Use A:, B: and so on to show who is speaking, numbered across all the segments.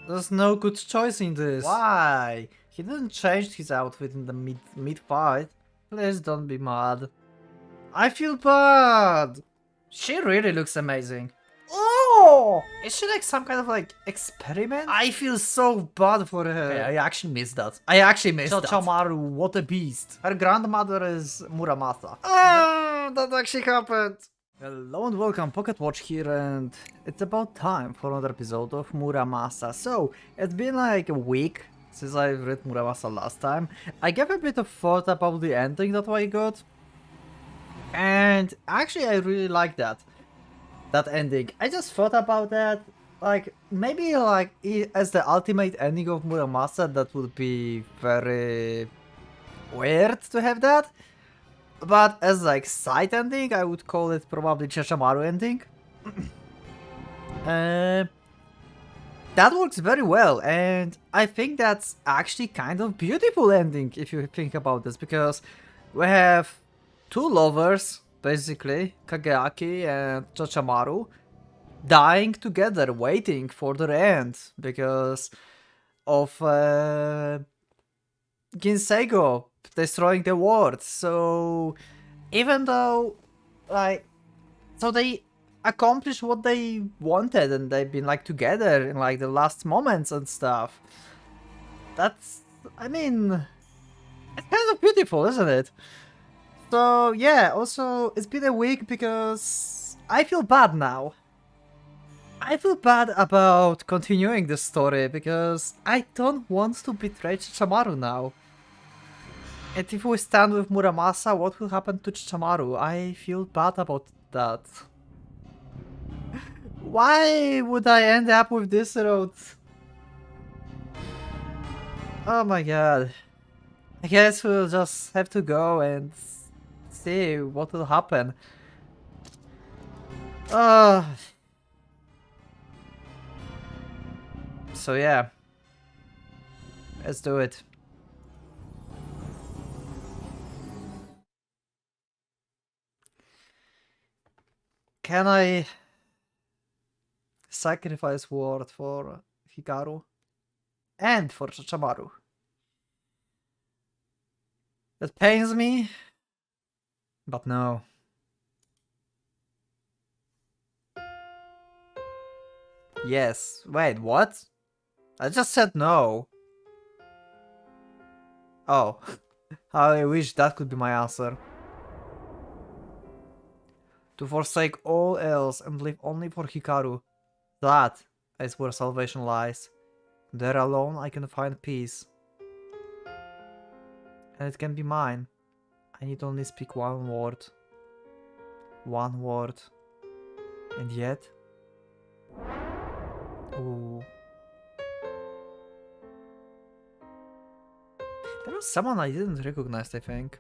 A: There's no good choice in this. Why? He didn't change his outfit in the mid fight. Please don't be mad. I feel bad. She really looks amazing. Oh! Is she like some kind of like experiment? I feel so bad for her. Okay, I actually missed that. Chachamaru, what a beast. Her grandmother is Muramasa. Ah, that actually happened. Hello and welcome, Pocket Watch here, and it's about time for another episode of Muramasa. So, it's been like a week since I read Muramasa last time. I gave a bit of thought about the ending that I got, and actually I really like that ending. I just thought about that, like, maybe like as the ultimate ending of Muramasa, that would be very weird to have that. But as like side ending, I would call it probably Chachamaru ending. That works very well, and I think that's actually kind of beautiful ending if you think about this, because we have two lovers, basically, Kageaki and Chachamaru, dying together, waiting for their end because of Ginseigo destroying the world. So even though, like, so they accomplished what they wanted and they've been like together in like the last moments and stuff. That's, I mean, it's kind of beautiful, isn't it? So yeah, also it's been a week because I feel bad now. I feel bad about continuing the story because I don't want to betray Chichamaru now. And if we stand with Muramasa, what will happen to Chichamaru? I feel bad about that. Why would I end up with this road? Oh my god. I guess we'll just have to go and see what will happen. So yeah. Let's do it. Can I sacrifice word for Hikaru and for Chichamaru? That pains me, but no. Yes. Wait, what? I just said no. Oh. How I wish that could be my answer. To forsake all else and live only for Hikaru. That is where salvation lies. There alone I can find peace. And it can be mine. I need only speak one word. One word. And yet... Ooh. There was someone I didn't recognize, I think.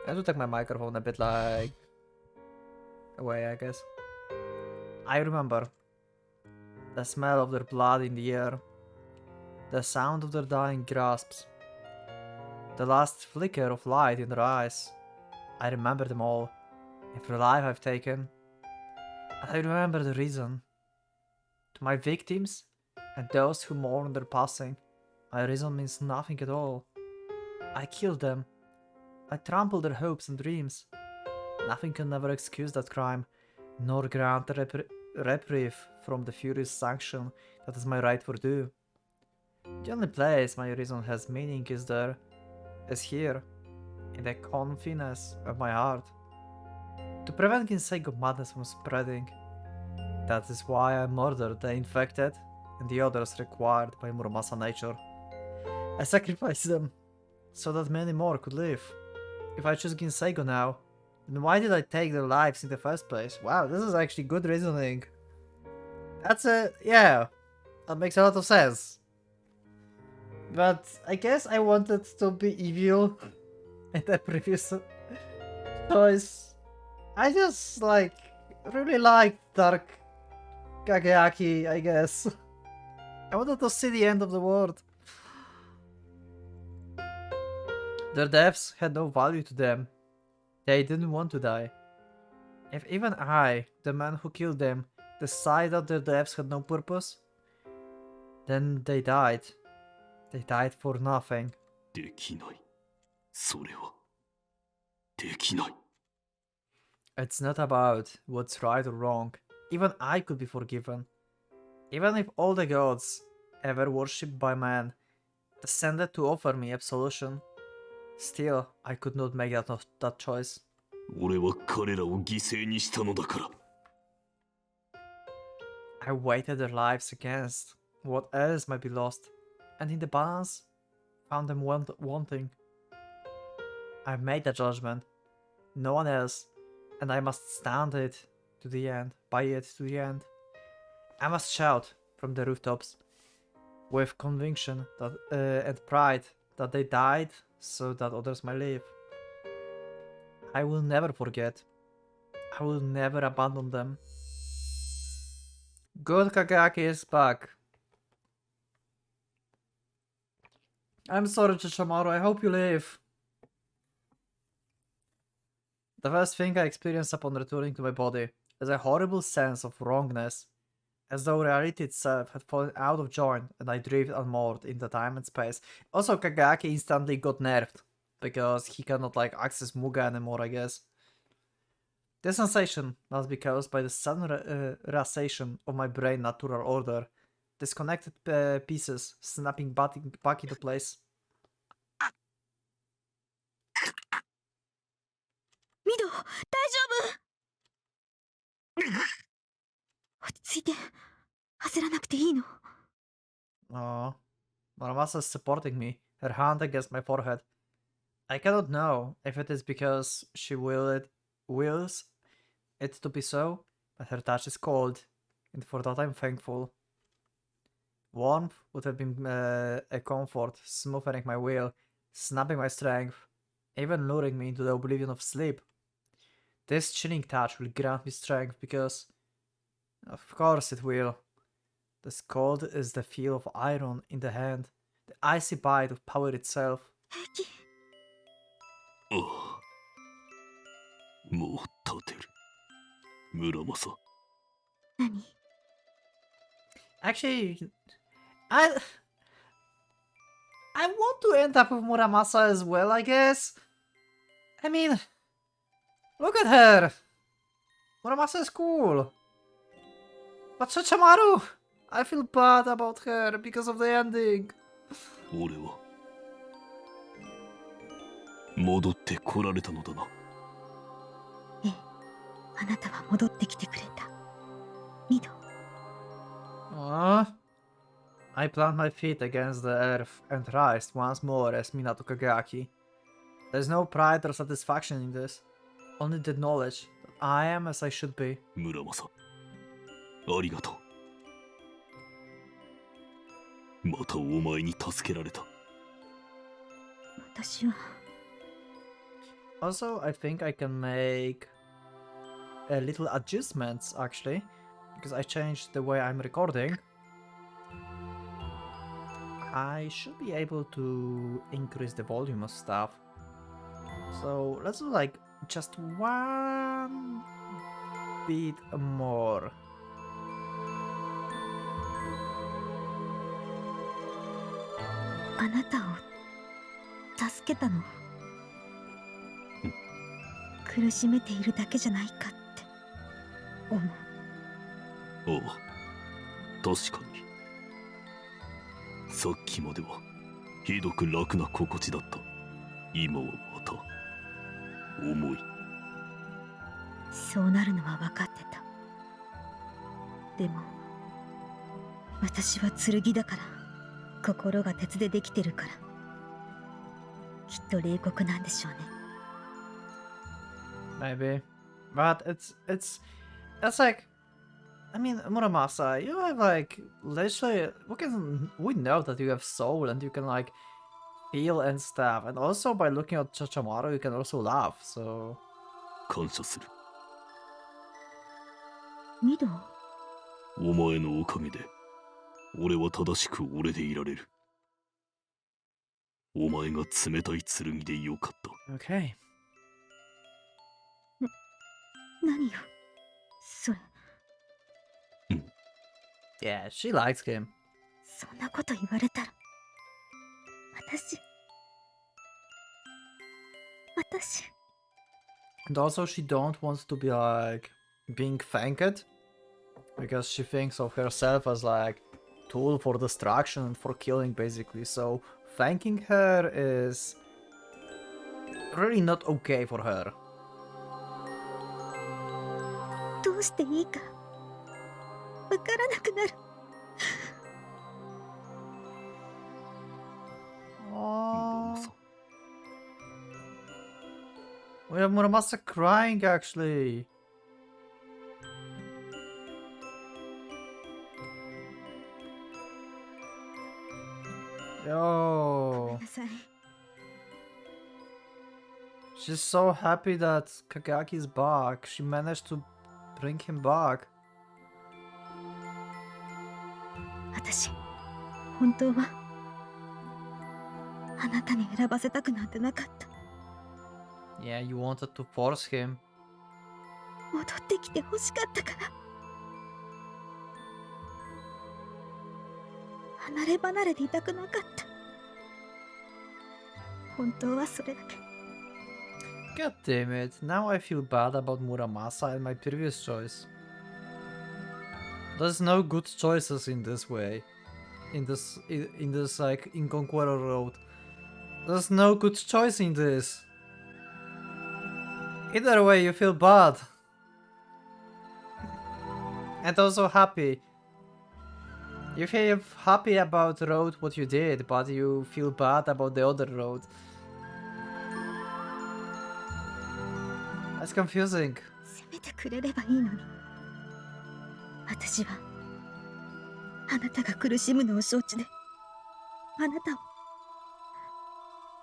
A: I have to take my microphone a bit like... away, I guess. I remember. The smell of their blood in the air. The sound of their dying grasps. The last flicker of light in their eyes. I remember them all. Every life I've taken. And I remember the reason. To my victims and those who mourn their passing, my reason means nothing at all. I killed them. I trampled their hopes and dreams. Nothing can ever excuse that crime, nor grant a reprieve from the furious sanction that is my rightful due. The only place my reason has meaning is here, in the confines of my heart. To prevent Ginseigo madness from spreading. That is why I murdered the infected and the others required by Muramasa nature. I sacrificed them, so that many more could live. If I choose Ginseigo now, then why did I take their lives in the first place? Wow, this is actually good reasoning. Yeah, that makes a lot of sense. But I guess I wanted to be evil in the previous choice. I just really like Dark Kageaki, I guess. I wanted to see the end of the world. Their deaths had no value to them. They didn't want to die. If even I, the man who killed them, decided that their deaths had no purpose, Then they died. They died for nothing.
B: できない。それは。できない。
A: It's not about what's right or wrong. Even I could be forgiven. Even if all the gods ever worshipped by man descended to offer me absolution, still I could not make that choice.
B: 俺は彼らを犠牲にしたのだから。
A: I weighted their lives against what else might be lost, and in the balance, found them wanting. I've made that judgment. No one else, and I must stand it to the end, by it to the end. I must shout from the rooftops with conviction that and pride that they died so that others might live. I will never forget. I will never abandon them. Good Kagaki is back. I'm sorry, Chichamaru. I hope you live. The first thing I experienced upon returning to my body is a horrible sense of wrongness, as though reality itself had fallen out of joint and I drifted unmoored in the time and space. Also, Kagaki instantly got nerfed, because he cannot like access Muga anymore, I guess. This sensation must be caused by the sudden realization of my brain natural order, disconnected pieces snapping back into place.
C: ミド、大丈夫？落ち着いて、焦らなくていいの。
A: Oh, Muramasa is supporting me, her hand against my forehead. I cannot know if it is because she wills it to be so, but her touch is cold, and for that I'm thankful. Warmth would have been a comfort, smoothing my will, snapping my strength, even luring me into the oblivion of sleep. This chilling touch will grant me strength because, of course it will. This cold is the feel of iron in the hand, the icy bite of power itself.
C: 平気。
B: ああ。もう立てる。村正。
C: 何？
A: Actually, I want to end up with Muramasa as well, I guess. I mean, look at her. Muramasa is cool. But Shachamaru, I feel bad about her because of the ending.
B: 俺は戻ってこられたのだな。
C: ええ、あなたは戻ってきてくれた。ミド。
A: I plant my feet against the earth and rise once more as Minato Kagaki. There's no pride or satisfaction in this, only the knowledge that I am as I should be.
B: 村正。ありがとう。またお前に助けられた。
C: 私は。
A: Also, I think I can make a little adjustments actually, because I changed the way I'm recording. I should be able to increase the volume of stuff. So let's do like just one bit more.
C: あなたを助けたの。苦しめているだけじゃないかって思う。
B: ああ、確かに。さっきまではひどく楽な心地だった。今はまた重い。
C: そうなるのは分かってた。でも私は剣だから、心が鉄でできてるから、きっと冷酷なんでしょうね。
A: Maybe, but it's like, I mean, Muramasa, you have like literally we know that you have soul and you can like feel and stuff, and also by looking at Chachamaru you can also laugh. So
B: 感謝する。
C: ミド。
B: お前のおかげで俺は正しく俺でいられる。お前が冷たい剣でよかった。
A: okay.
C: 何よそれ。
A: Yeah, she likes him.
C: そんなこと言われたら、私
A: And also she don't want to be like being thanked because she thinks of herself as like tool for destruction and for killing basically. So thanking her is really not okay for her.
C: どうしていいかわからなくなる。
A: Oh, we have Muramasa crying actually. Yo,
C: なさい。
A: she's so happy that Kagaki's back. She managed to bring him back.
C: 私、本当はあなたに選ばせたくなんてなかった。
A: Yeah, you wanted to force him.
C: 戻ってきて欲しかったから。離れ離れでいたくなかった。本当はそれだけ。
A: God damn it, now I feel bad about Muramasa and my previous choice. There's no good choices in this way. In this like, in Conqueror Road. There's no good choice in this. Either way, you feel bad. And also happy. You feel happy about the road what you did, but you feel bad about the other road. That's confusing.
C: せめてくれればいいのに。私はあなたが苦しむのを承知で、あなたを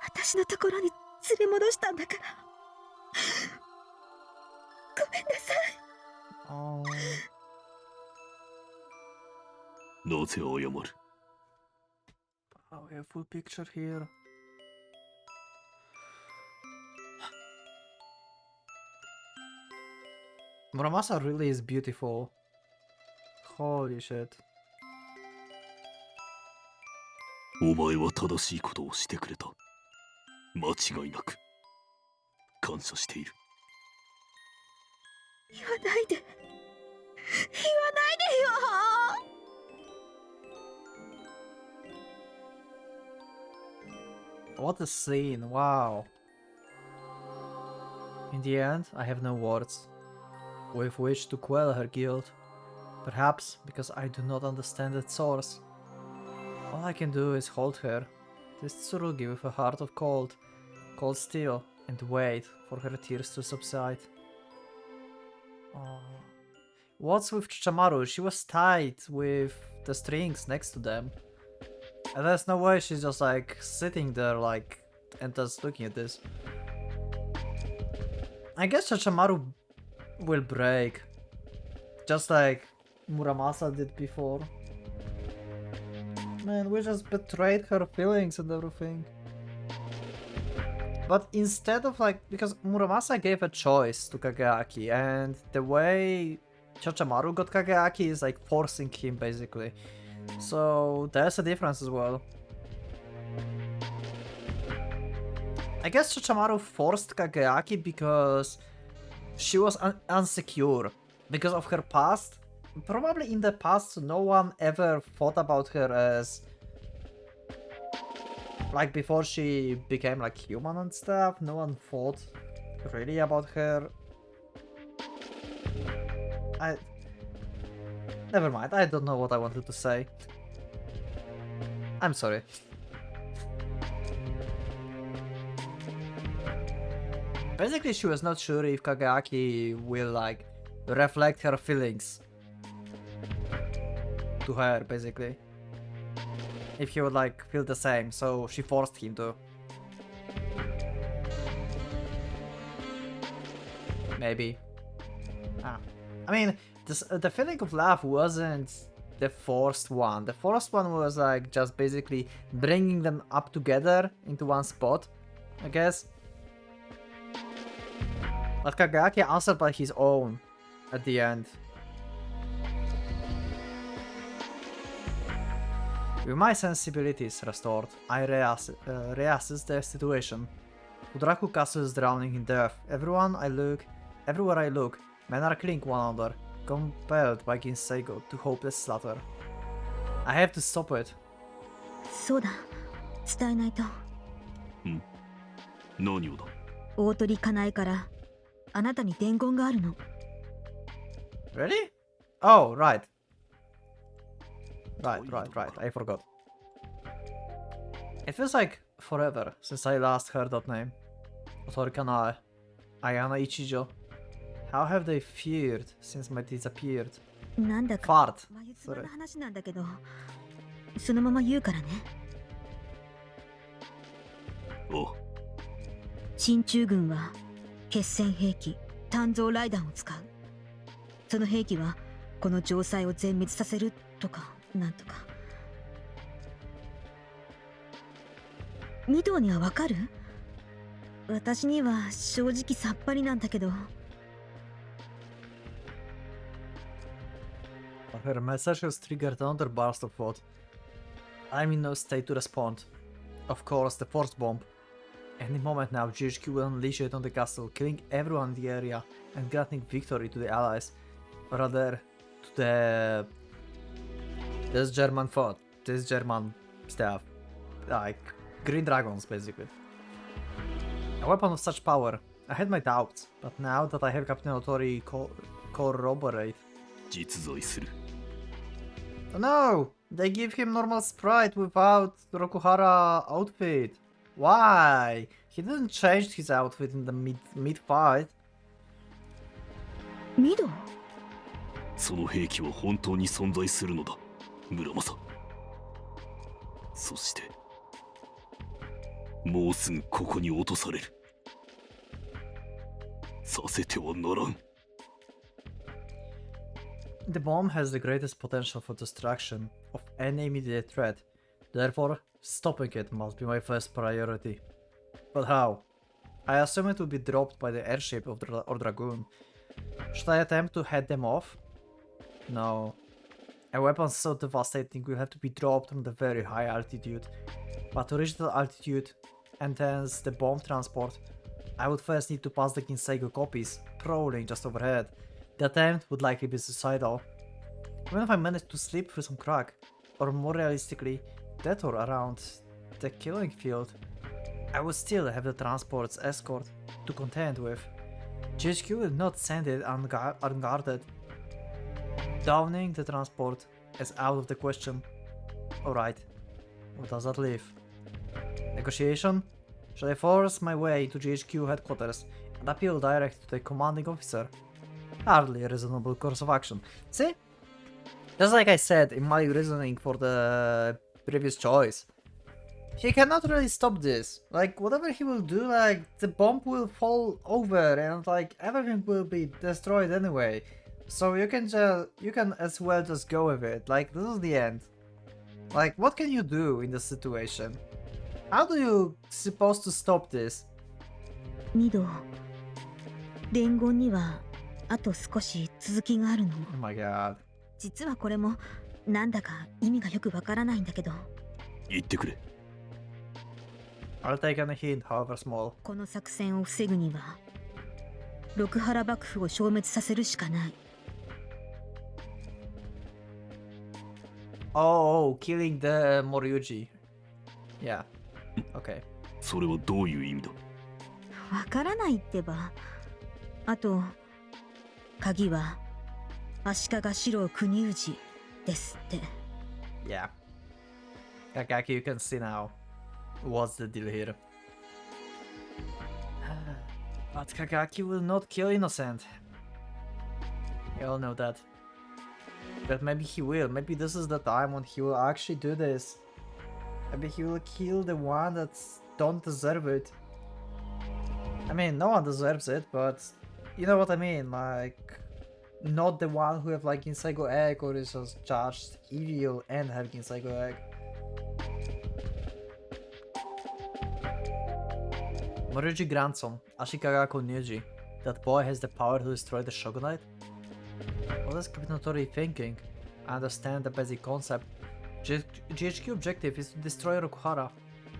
C: 私のところに連れ戻したんだから。ごめんなさい。
A: Oh.
B: なぜ謝る？
A: Oh, we have full picture here. Muramasa really is beautiful. Holy shit.
B: お前は正しいことをしてくれた。間違いなく。感謝している。
C: 言わないで。言わないでよ。
A: What a scene, wow. In the end, I have no words with which to quell her guilt. Perhaps because I do not understand its source. All I can do is hold her, this Tsurugi with a heart of cold steel, and wait for her tears to subside. Oh. What's with Chichamaru? She was tied with the strings next to them. And there's no way she's just like sitting there like and just looking at this. I guess Chichamaru will break. Just like Muramasa did before. Man, we just betrayed her feelings and everything. But instead of like, because Muramasa gave a choice to Kageyaki, and the way Chichamaru got Kageyaki is like forcing him basically. So there's a difference as well. I guess Chichamaru forced Kageyaki because she was insecure. Because of her past. Probably in the past no one ever thought about her as... Like before she became like human and stuff, no one thought really about her. Never mind, I don't know what I wanted to say. I'm sorry. Basically she was not sure if Kageyaki will like reflect her feelings to her, basically. If he would like feel the same, so she forced him to. Maybe. I mean, the feeling of love wasn't the forced one. The forced one was like just basically bringing them up together into one spot, I guess. But Kageyaki answered by his own at the end. With my sensibilities restored, I reassess the situation. Fudraku Castle is drowning in death. Everywhere I look, men are killing one another, compelled by Ginseigo to hopeless slaughter. I have to stop it.
C: そうだ、伝えないと。
B: 何をだ。
C: 大鳥かなえからあなたに伝言があるの。
A: Really? Oh, right. Right. I forgot. It feels like forever since I last heard that name. Otori Kanae, Ayana Ichijo. How have they feared since my disappeared?
C: なんだか
A: Fart.
C: 眉唾
A: Sorry.
C: な話なんだけど、そのまま言うからね。
B: あ、
C: 進駐軍は決戦兵器鍛造雷弾を使う。その兵器はこの城塞を全滅させるとかなんとか。ミドにはわかる？私には正直さっぱりなんだけど。
A: Her message has triggered another burst of thought. I'm in no state to respond. Of course, the force bomb. Any moment now, GHQ will unleash it on the castle, killing everyone in the area and granting victory to the allies. Or rather, to this German stuff. Like, green dragons, basically. A weapon of such power. I had my doubts, but now that I have Captain Otori corroborate.
B: 実在する。
A: No! They give him normal sprite without Rokuhara outfit. Why? He didn't change his outfit in the mid-fight.
C: ミド？
B: その兵器は本当に存在するのだ、村正。そして、もうすぐここに落とされる。させてはならん。
A: The bomb has the greatest potential for destruction of any immediate threat. Therefore, stopping it must be my first priority. But how? I assume it will be dropped by the airship or Dragoon. Should I attempt to head them off? No. A weapon so devastating will have to be dropped from the very high altitude. But to reach that altitude, and hence the bomb transport, I would first need to pass the Ginseigo copies, prowling just overhead. The attempt would likely be suicidal. Even if I managed to slip through some crack, or more realistically, detour around the killing field, I would still have the transport's escort to contend with. GHQ will not send it unguarded. Downing the transport is out of the question. Alright, what does that leave? Negotiation? Shall I force my way to GHQ headquarters and appeal direct to the commanding officer? Hardly a reasonable course of action. See? Just like I said in my reasoning for the previous choice. He cannot really stop this. Like, whatever he will do, like, the bomb will fall over and, like, everything will be destroyed anyway. So you can as well just go with it. Like, this is the end. Like, what can you do in this situation? How do you supposed to stop this?
C: ミド、伝言にはあと少し続きがあるの。
A: Oh my god.
C: 実はこれもなんだか意味がよくわからないんだけど。
B: 言ってくれ。
A: I'll take any hint, however small.
C: この作戦を防ぐには六原幕府を消滅させるしかない。
A: Oh, killing the Moryuji. Yeah. Okay.
B: それはどういう意味だ。
C: わからないってば。あと鍵は足利四郎国氏ですって。
A: Yeah. Kakaki, you can see now. What's the deal here? But Kakaki will not kill innocent. We all know that. But maybe he will. Maybe this is the time when he will actually do this. Maybe he will kill the one that don't deserve it. I mean, no one deserves it, but you know what I mean. Like, not the one who have like Ginseigo egg or is just charged evil and have Ginseigo egg. Moryuji grandson, Ashikaga Konyuji. That boy has the power to destroy the shogunate? What is Captain Otori thinking? I understand the basic concept, GHQ objective is to destroy Rokuhara,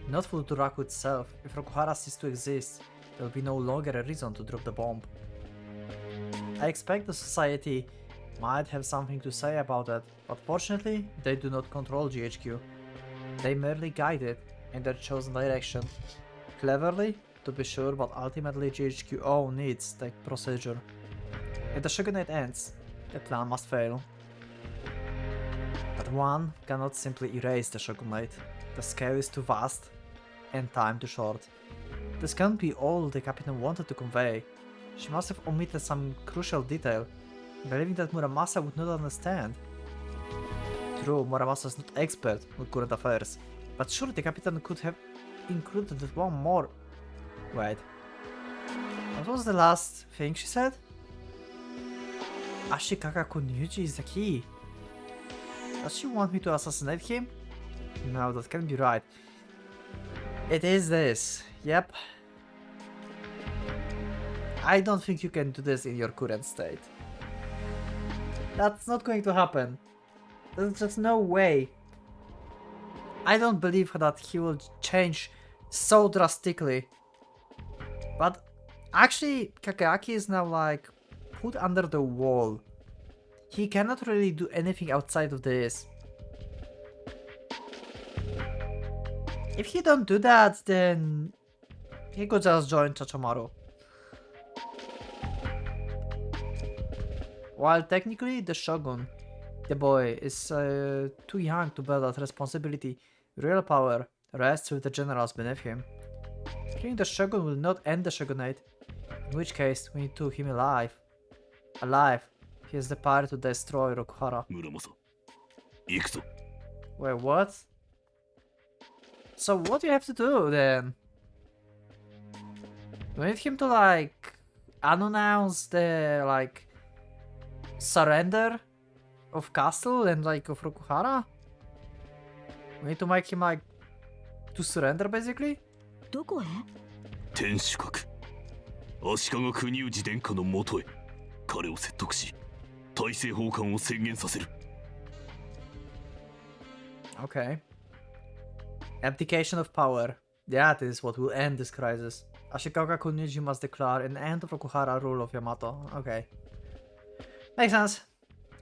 A: not for Turaku itself. If Rokuhara ceases to exist, there will be no longer a reason to drop the bomb. I expect the society might have something to say about that, but fortunately, they do not control GHQ. They merely guide it in their chosen direction. Cleverly, to be sure, but ultimately GHQ own needs the procedure. If the Shogunate ends, the plan must fail. But one cannot simply erase the Shogunate. The scale is too vast, and time too short. This can't be all the Captain wanted to convey. She must have omitted some crucial detail, believing that Muramasa would not understand. True, Muramasa is not expert on current affairs, but surely the Captain could have included one more. Wait. What was the last thing she said? Ashikaga Kunyuji is the key. Does she want me to assassinate him? No, that can't be right. It is this. Yep. I don't think you can do this in your current state. That's not going to happen. There's just no way. I don't believe that he will change so drastically. But actually, Kakeaki is now like put under the wall. He cannot really do anything outside of this. If he don't do that, then he could just join Chachomaru. While technically the Shogun, the boy, is too young to bear that responsibility, real power rests with the generals beneath him. Killing the Shogun will not end the Shogunate, in which case we need to keep him alive. Alive, he has the power to destroy Rokuhara.
B: Muramasa, 行くぞ。
A: Wait, what? So what do you have to do then? We need him to like announce the like surrender of castle and like of Rokuhara? We need to make him like to surrender basically?
C: どこへ？
B: 天守閣、足利国氏殿下のもとへ彼を説得し、大政奉還を宣言させる。
A: Okay. Abdication of power. That is what will end this crisis. Ashikaga Kunyuji must declare an end of Rokuhara rule of Yamato. Okay. Makes sense.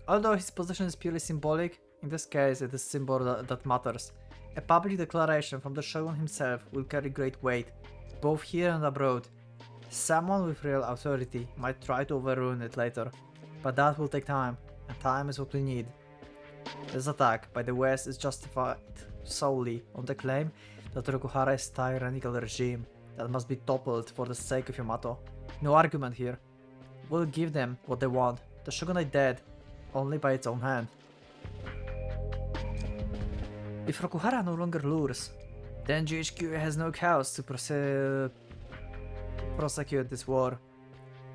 A: Although his position is purely symbolic, in this case it is symbol that matters. A public declaration from the Shogun himself will carry great weight, both here and abroad. Someone with real authority might try to overrule it later, but that will take time, and time is what we need. This attack by the West is justified solely on the claim that Rokuhara is a tyrannical regime that must be toppled for the sake of Yamato. No argument here. We'll give them what they want. The Shogunate dead, only by its own hand. If Rokuhara no longer lures, then GHQ has no cause to prosecute this war.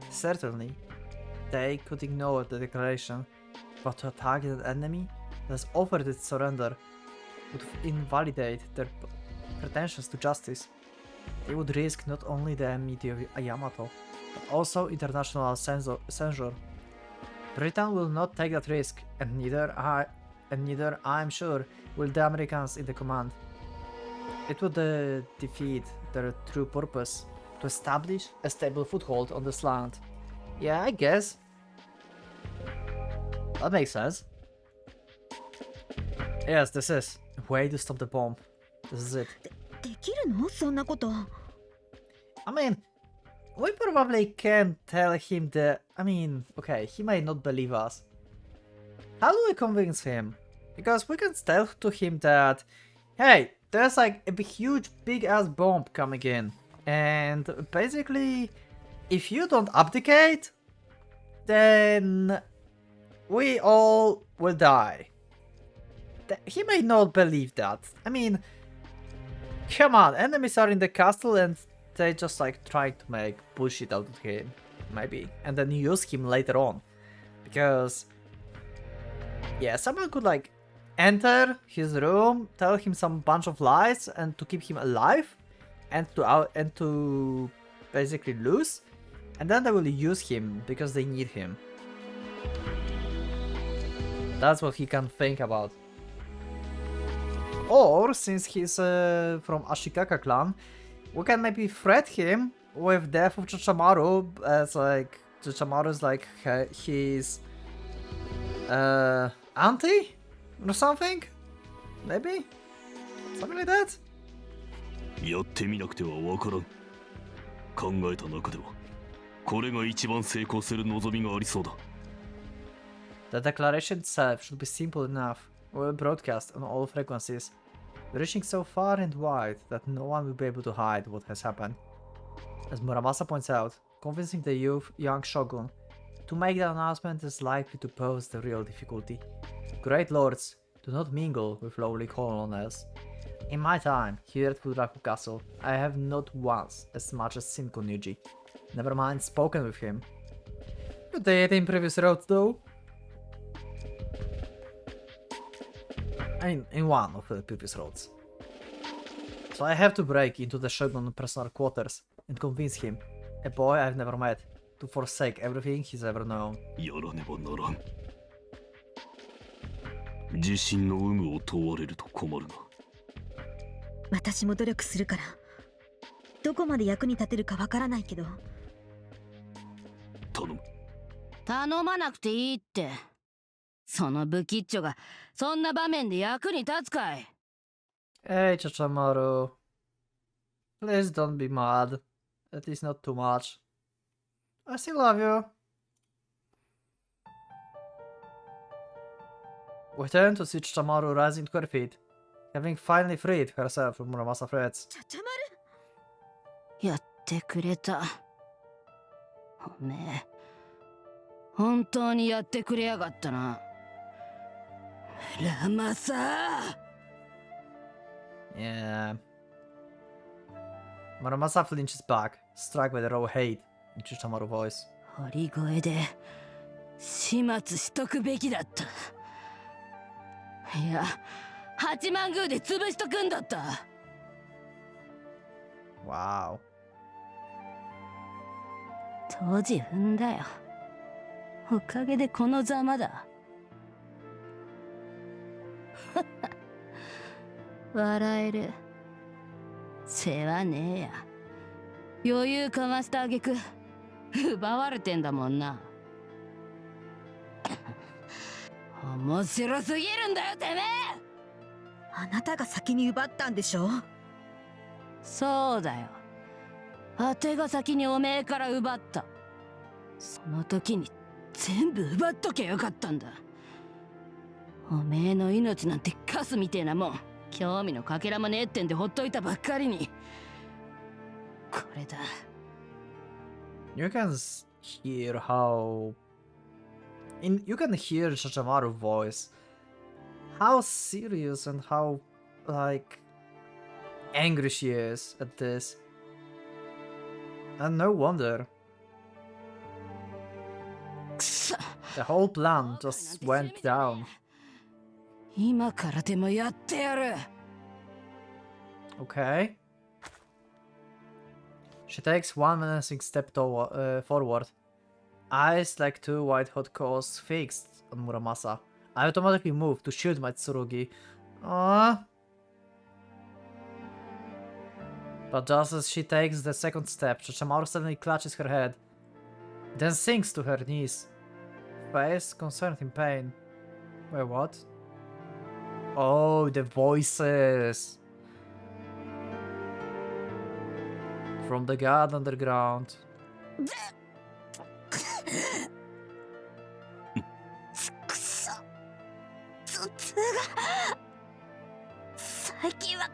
A: Certainly, they could ignore the declaration, but to attack an enemy that has offered its surrender would invalidate their pretensions to justice. They would risk not only the enmity of Yamato, but also international censure. Britain will not take that risk, and neither I'm sure, will the Americans in the command. It would defeat their true purpose, to establish a stable foothold on this land. Yeah, I guess. That makes sense. Yes, this is a way to stop the bomb. This is it.
C: できるの？そんなこと。
A: I mean, we probably can tell him that. I mean, okay, he might not believe us. How do we convince him? Because we can tell to him that, hey, there's like a huge big ass bomb coming in, and basically, if you don't abdicate, then we all will die. He may not believe that. I mean, come on, enemies are in the castle and they just like try to make bullshit out of him, maybe, and then use him later on. Because, yeah, someone could like enter his room, tell him some bunch of lies and to keep him alive and to basically lose, and then they will use him because they need him. That's what he can think about. Or, since he's from Ashikaka clan, we can maybe threat him with death of Chochamaru, as like Chochamaru's like his auntie or something? Maybe? Something like that?
B: やってみなくてはわからん。考えた中ではこれが一番成功する望みがありそうだ。
A: The declaration itself should be simple enough. We'll broadcast on all frequencies, reaching so far and wide that no one will be able to hide what has happened. As Muramasa points out, convincing the young shogun to make the announcement is likely to pose the real difficulty. Great lords do not mingle with lowly colonels. In my time here at Fuduraku Castle, I have not once as much as seen Konyuji. Never mind spoken with him. You did in previous routes though. I mean, in one of the previous roads. So I have to break into the Shogun's personal quarters and convince him, a boy I've never met, to forsake everything he's ever known.
B: やらねばならん。自身の有無を問われると困るが。
C: 私も努力するから。どこまで役に立てるかわからないけど。
B: 頼む。
D: 頼まなくていいって。そのブキッチョがそんな場面で役に立つかい。
A: Hey, Chochamaru. Please don't be mad. At least not too much. I still love you. We turn to see Chochamaru rising to her feet, having finally freed herself from Muramasa threats.
C: ちゃちゃまる。
D: やってくれた。おめえ、本当にやってくれやがったな。ラマサ。
A: Yeah. Muramasa flinches back, struck by the raw hate in Chochamaru's voice.
D: 堀越で始末しとくべきだった。いや、八幡宮で潰しとくんだった。
A: Wow.
D: 当時踏んだよ。おかげでこのざまだ。笑える。世話ねえや。余裕かましたあげく奪われてんだもんな。面白すぎるんだよてめえ。
C: あなたが先に奪ったんでしょ。
D: そうだよ。あてが先におめえから奪った。その時に全部奪っとけよかったんだ。おめえの命なんてカスみてえなもん、興味のかけらもねえってんでほっといたばっかりに。これだ。
A: You can hear how... you can hear Chochamaru's voice. How serious and how, like, angry she is at this. And no wonder.
D: くそ。
A: The whole plan just went down.
D: 今からでもやってやる。
A: Okay. She takes one menacing step forward. Eyes like two white-hot coals fixed on Muramasa. I automatically move to shield my Tsurugi. But just as she takes the second step, Chochamaru suddenly clutches her head, then sinks to her knees. Face concerned in pain. Wait, what? Oh, the voices! From the god underground.
D: くそ。頭痛が最近は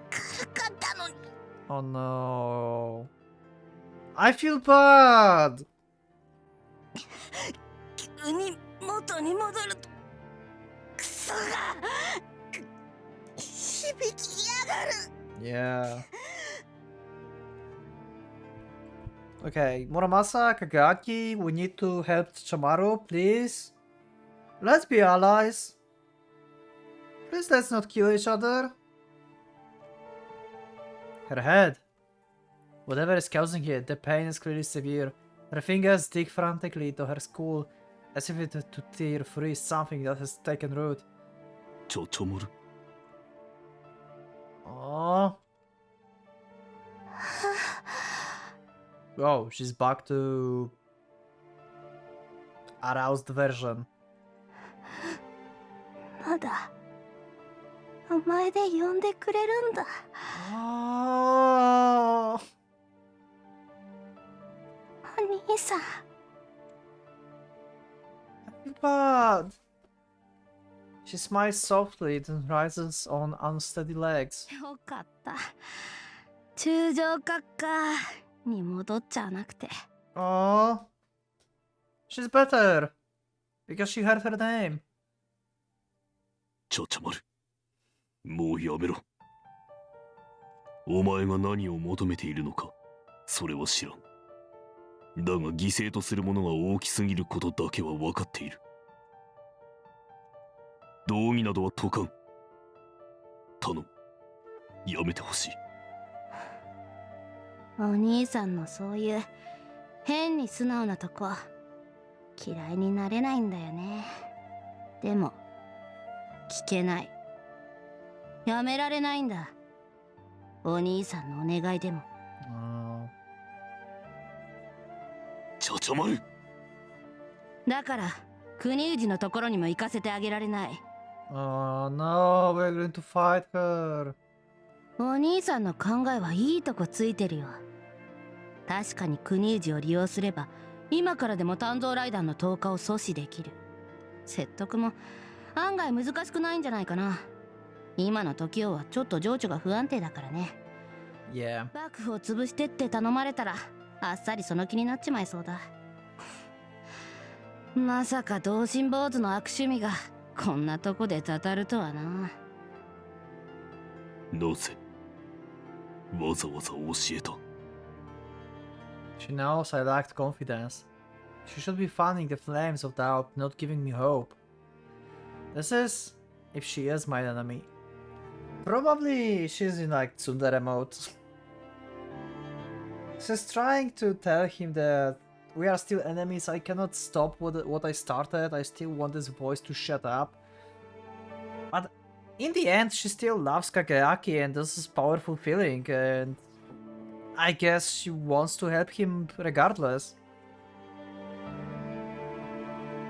D: 軽かったのに。
A: Oh no. I feel bad!
D: 急に元に戻るとクソが響きやがる。
A: Yeah. Okay, Muramasa, Kagaki, we need to help Chochamaru, please. Let's be allies. Please let's not kill each other. Her head. Whatever is causing it, the pain is clearly severe. Her fingers dig frantically into her skull, as if it to tear free something that has taken root.
B: ちょちょもる。
A: Oh. Oh, she's back to aroused version.
C: まだ名前で呼んでくれるんだ。
A: Oh.
C: お兄さん。
A: But she smiles softly, then rises on unsteady legs.
C: よかった。中将閣下に戻っちゃなくて。
A: Oh. She's better. Because she heard her name.
B: ちゃちゃまる。もうやめろ。お前が何を求めているのか、それは知らん。だが犠牲とするものが大きすぎることだけは分かっている。道義などは解かん。頼む。やめてほしい。
C: お兄さんのそういう変に素直なとこ嫌いになれないんだよね。でも聞けない。やめられないんだ。お兄さんのお願いでも。
B: ちゃちゃまる。
D: だから国氏のところにも行かせてあげられない。
A: Oh no, we're going to fight her.
D: お兄さんの考えはいいとこついてるよ。確かに国氏を利用すれば今からでも鍛造ライダーの投下を阻止できる。説得も案外難しくないんじゃないかな。今の時はちょっと情緒が不安定だからね。
A: Yeah.
D: 幕府を潰してって頼まれたらあっさりその気になっちまいそうだ。まさか同心坊主の悪趣味がこんなとこでたたるとはな。
B: なぜわざわざ教えた。
A: She knows I lacked confidence. She should be fanning the flames of doubt, not giving me hope. This is if she is my enemy. Probably she's in like tsundere mode. She's trying to tell him that we are still enemies, I cannot stop what I started, I still want this voice to shut up. But in the end, she still loves Kageaki and this is powerful feeling, and I guess she wants to help him regardless.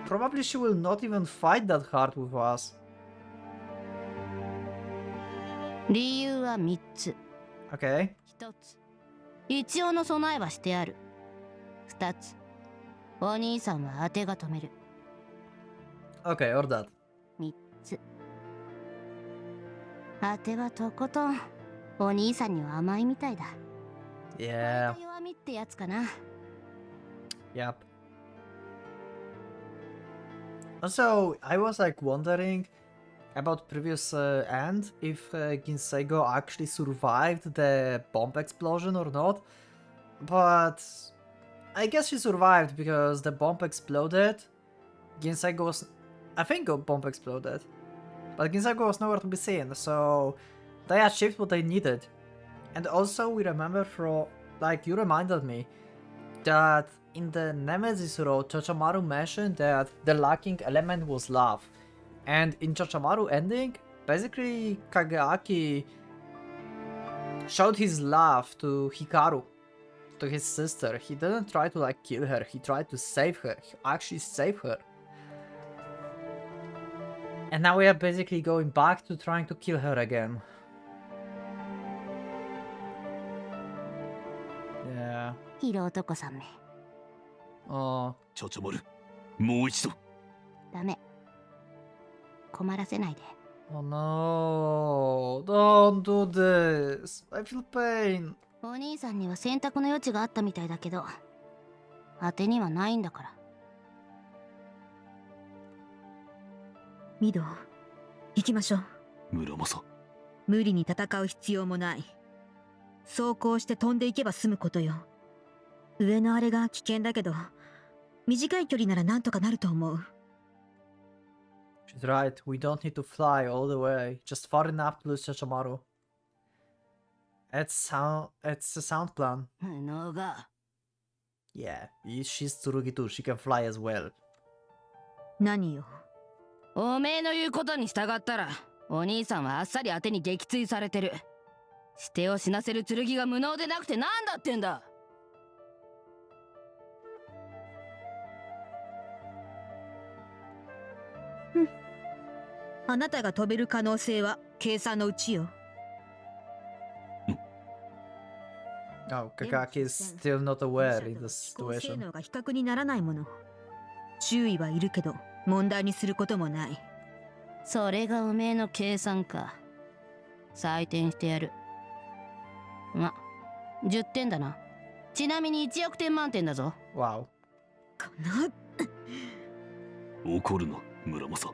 A: Probably she will not even fight that hard with us.
D: 理由は3つ。
A: Okay.
D: 1つ、一応の備えはしてある。2つ、お兄さんは当てが止める。
A: Okay, or that.
D: 3つ、当てはとことんお兄さんには甘いみたいだ。
A: Yeah.
D: 弱みってやつかな。
A: Yep. Also, I was like wondering about previous end if Ginseigo actually survived the bomb explosion or not, but I guess she survived because the bomb exploded. Ginseigo was, I think a bomb exploded, but Ginseigo was nowhere to be seen, so they achieved what they needed. And also we remember from, like, you reminded me that in the Nemesis road, Chochomaru mentioned that the lacking element was love. And in Chochomaru ending, basically Kageaki showed his love to Hikaru, to his sister. He didn't try to like kill her, he tried to save her. He actually saved her. And now we are basically going back to trying to kill her again. Yeah.
C: ヒロ男さんめ。
A: Oh.
B: ちゃちゃまる。もう一度。
C: ダメ。困らせないで。
A: Oh no, don't do this. I feel pain.
C: お兄さんには選択の余地があったみたいだけど、当てにはないんだから。ミド、行きましょう。
B: 村正。
C: 無理に戦う必要もない。走行して飛んでいけば済むことよ。上のあれが危険だけど、短い距離ならなんとかなると思う。
A: She's right, we don't need to fly all the way, just far enough to lose Chochomaru. It's a sound plan.
D: 無能が。
A: Yeah, she's Tsurugi too, she can fly as well.
C: 何よ。
D: おめえの言うことに従ったらお兄さんはあっさり当てに撃墜されてる。指定を死なせる剣が無能でなくてなんだってんだ。
C: あなたが飛べる可能性は計算のうちよ。
A: Oh, Kakaki is still not aware in this
C: 飛行性
A: situation.
C: 能が比較にならないもの。注意はいるけど問題にすることもない。
D: それがおめえの計算か。採点してやる。ま、10点だな。ちなみに1億点満点だぞ。
A: Wow.
C: この
B: 怒るな、村正。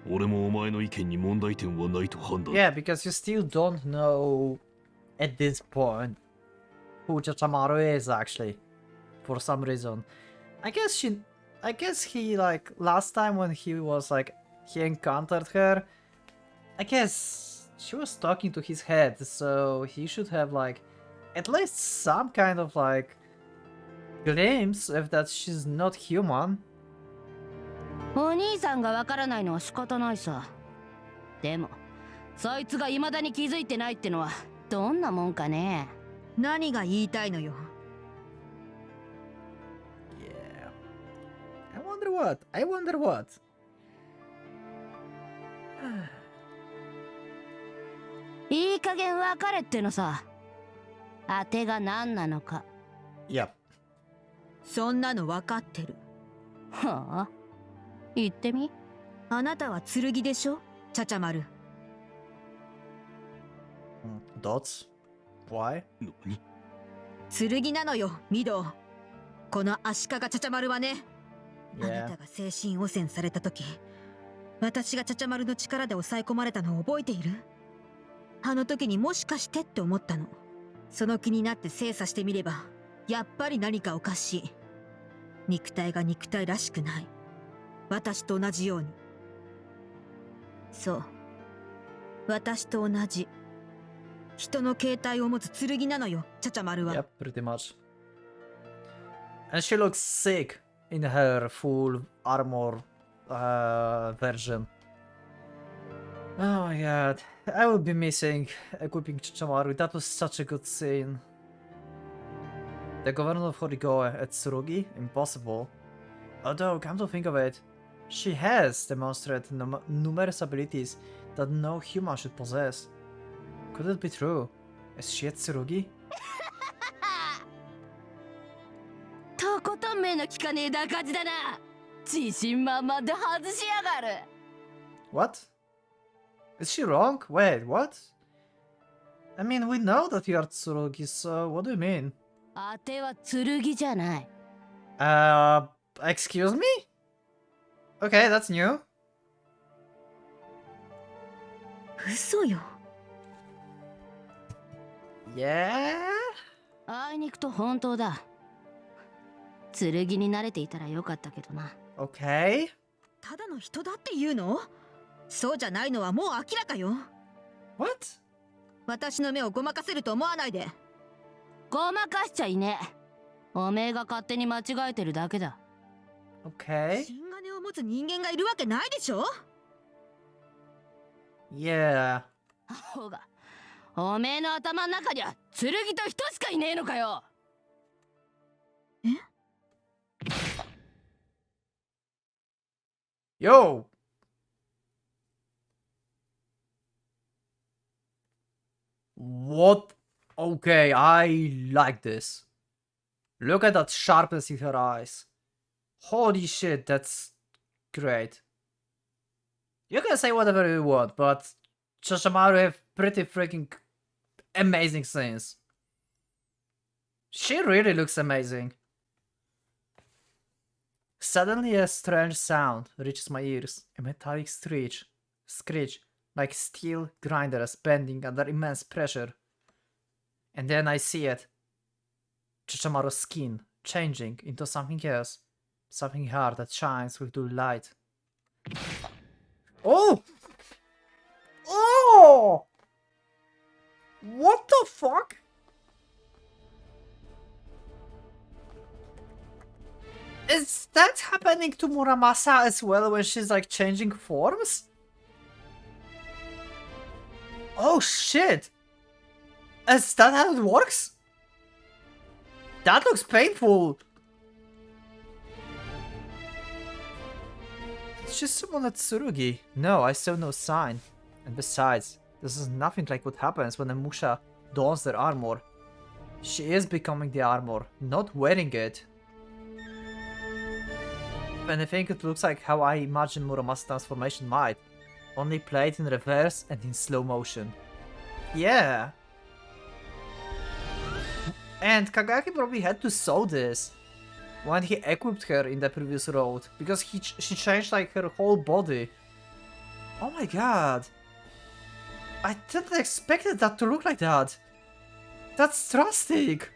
B: 俺もお前の意見に問題点はないと判断。
A: Yeah, because you still don't know at this point who Chachamaru is actually. For some reason. I guess he like last time when he was like he encountered her, I guess she was talking to his head, so he should have like at least some kind of like glimpse of that she's not human.
D: お兄さんがわからないのは仕方ないさ。でもそいつが未だに気づいてないってのはどんなもんかね。
C: 何が言いたいのよ。
A: Yeah. I wonder what?
D: いい加減別れってのさ。当てが何なのか。
A: Yep.
C: そんなの分かってる。
D: はあ、言ってみ。
C: あなたは剣でしょ、チャチャマル。
A: Dots? Why?
B: 何？
C: 剣なのよ、ミドウ。この足利チャチャマルはね。あな
A: Yeah.
C: たが精神汚染された時、私がチャチャマルの力で抑え込まれたのを覚えている？あの時にもしかしてって思ったの。その気になって精査してみれば、やっぱり何かおかしい。肉体が肉体らしくない。私と同じように。そう。私と同じ。人の形態を持つ剣なのよ、チャチャマルは。
A: Yep, pretty much. And she looks sick in her full armor version. Oh my god, I will be missing equipping Chichamaru. That was such a good scene. The governor of Horigoe at Tsurugi? Impossible. Although, come to think of it, she has demonstrated numerous abilities that no human should possess. Could it be true? Is she at Tsurugi?
D: とことん目の利かねえだかじだな。自信満々で外しやがる。
A: What? Is she wrong? Wait, what? I mean, we know that you are Tsurugi, so what do you mean?
D: 当ては剣じゃない。
A: Excuse me? Okay, that's new.
C: 嘘よ。
A: Yeah?
D: あいにくと本当だ。剣に慣れていたらよかったけどな。
A: Okay.
C: ただの人だって言うの？そうじゃないのはもう明らかよ。
A: What?
C: 私の目をごまかせると思わないで。
D: ごまかしちゃいねえ。おめえが勝手に間違えてるだけだ。
A: Okay.
C: 芯金を持つ人間がいるわけないでしょ。
A: Yeah.
D: アホが。おめえの頭の中には剣と人しかいねえのかよ。
A: Yo! What? Okay, I like this. Look at that sharpness in her eyes. Holy shit, that's great. You can say whatever you want, but Shoshimaru have pretty freaking amazing scenes. She really looks amazing. Suddenly a strange sound reaches my ears, a metallic screech, like steel grinders bending under immense pressure. And then I see it. Chichamaru's skin changing into something else, something hard that shines with blue light. Oh! Oh! What the fuck? Is that happening to Muramasa as well when she's like changing forms? Oh shit! Is that how it works? That looks painful. It's just someone at Tsurugi. No, I saw no sign. And besides, this is nothing like what happens when a Musha dons their armor. She is becoming the armor, not wearing it. If anything, it looks like how I imagine Muramasa's transformation might. Only played in reverse and in slow motion. Yeah. And Kagaki probably had to sew this when he equipped her in the previous road, because she changed like her whole body. Oh my god. I didn't expect that to look like that. That's drastic.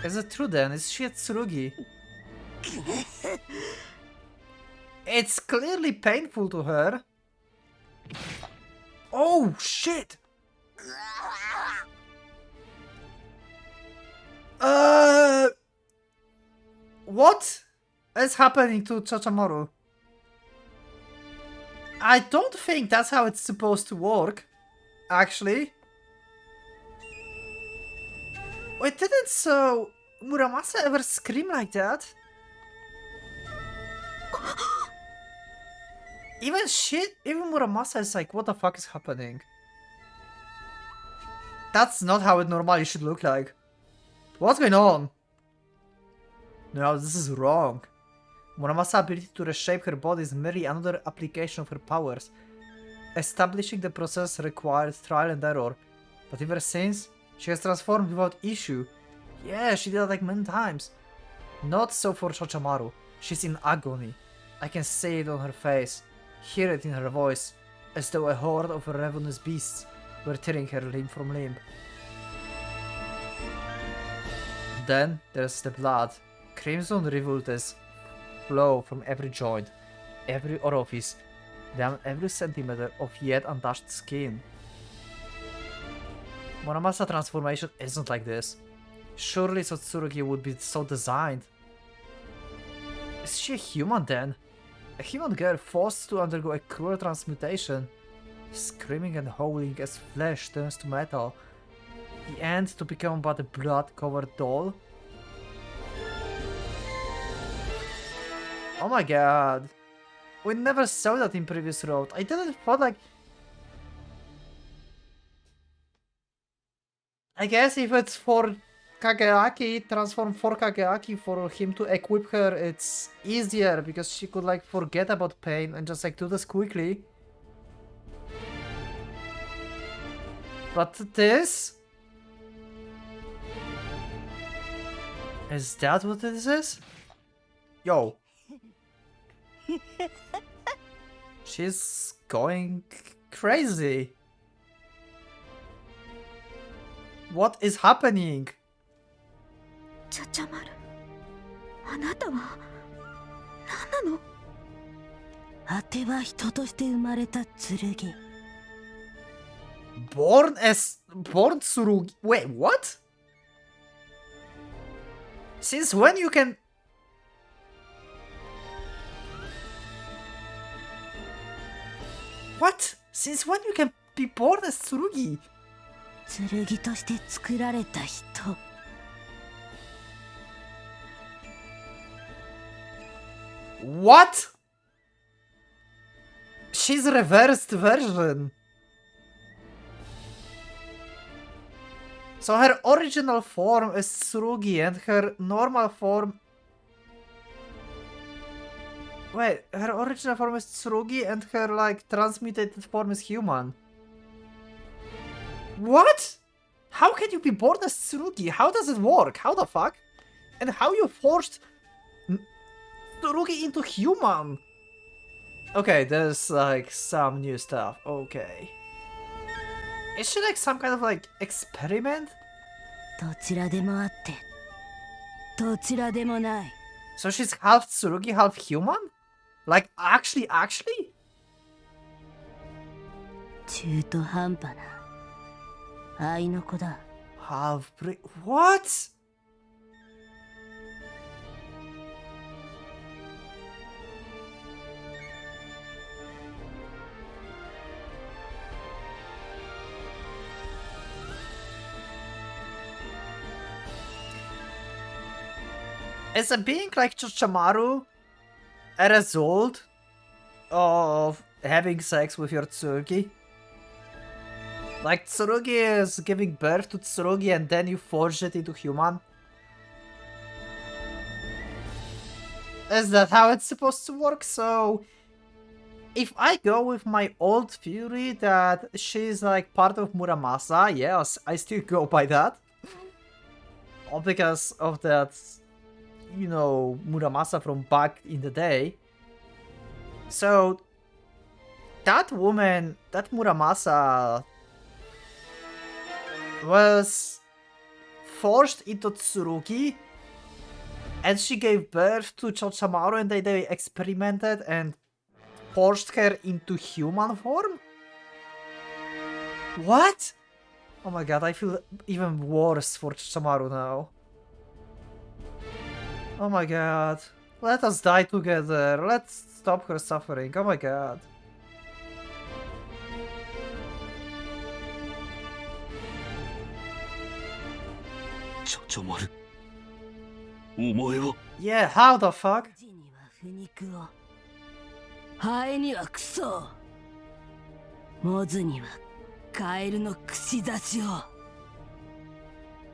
A: Is it true then? Is she a Tsurugi? It's clearly painful to her. Oh shit! What is happening to Chochomaru? I don't think that's how it's supposed to work, actually. Wait, didn't Muramasa ever scream like that? Even Muramasa is like, what the fuck is happening? That's not how it normally should look like. What's going on? No, this is wrong. Muramasa's ability to reshape her body is merely another application of her powers. Establishing the process required trial and error, but ever since, she has transformed without issue. Yeah, she did that like many times. Not so for Chochomaru. She's in agony. I can see it on her face, hear it in her voice, as though a horde of ravenous beasts were tearing her limb from limb. Then there's the blood. Crimson revolts flow from every joint, every orifice, down every centimeter of yet untouched skin. Muramasa transformation isn't like this. Surely Tsurugi would be so designed. Is she a human then? A human girl forced to undergo a cruel transmutation, screaming and howling as flesh turns to metal. The end to become but a blood-covered doll? Oh my god. We never saw that in previous road. I didn't thought like... I guess if it's for Kageaki, transform for Kageaki, for him to equip her, it's easier because she could like forget about pain and just like do this quickly. But this? Is that what this is? Yo. She's going crazy. What is happening?
C: ちゃちゃまる、あなたは何なの？
D: あては人として生まれた剣。
A: Born Tsurugi. Wait, what? Since when you can... What? Since when you can be born as Tsurugi?
D: 剣として作られた人。
A: What? She's a reversed version. So her original form is Tsurugi and her normal form... Wait, her original form is Tsurugi and her like transmutated form is human. What? How can you be born as Tsurugi? How does it work? How the fuck? And how you forced Tsurugi into human? Okay, there's like some new stuff. Okay. Is she like some kind of like experiment?
D: どちらでもあって、どちらでもない。
A: So she's half Tsurugi, half human? Like actually?
D: 中途半端な愛の子だ。
A: Half What? Is a being like Chochamaru a result of having sex with your Tsurugi? Like Tsurugi is giving birth to Tsurugi and then you forge it into human? Is that how it's supposed to work? So, if I go with my old theory that she's like part of Muramasa, yes, I still go by that. All because of that, you know, Muramasa from back in the day. So, that woman, that Muramasa, was forced into Tsurugi, and she gave birth to Chochamaru, and they experimented and forced her into human form? What? Oh my god, I feel even worse for Chochamaru now. Oh my god. Let us die together. Let's stop her suffering. Oh my god.
B: Chochomaru. お前は
A: Yeah, how the fuck?
D: 字には腐肉を、ハエにはクソ、モズにはカエルの串刺しを。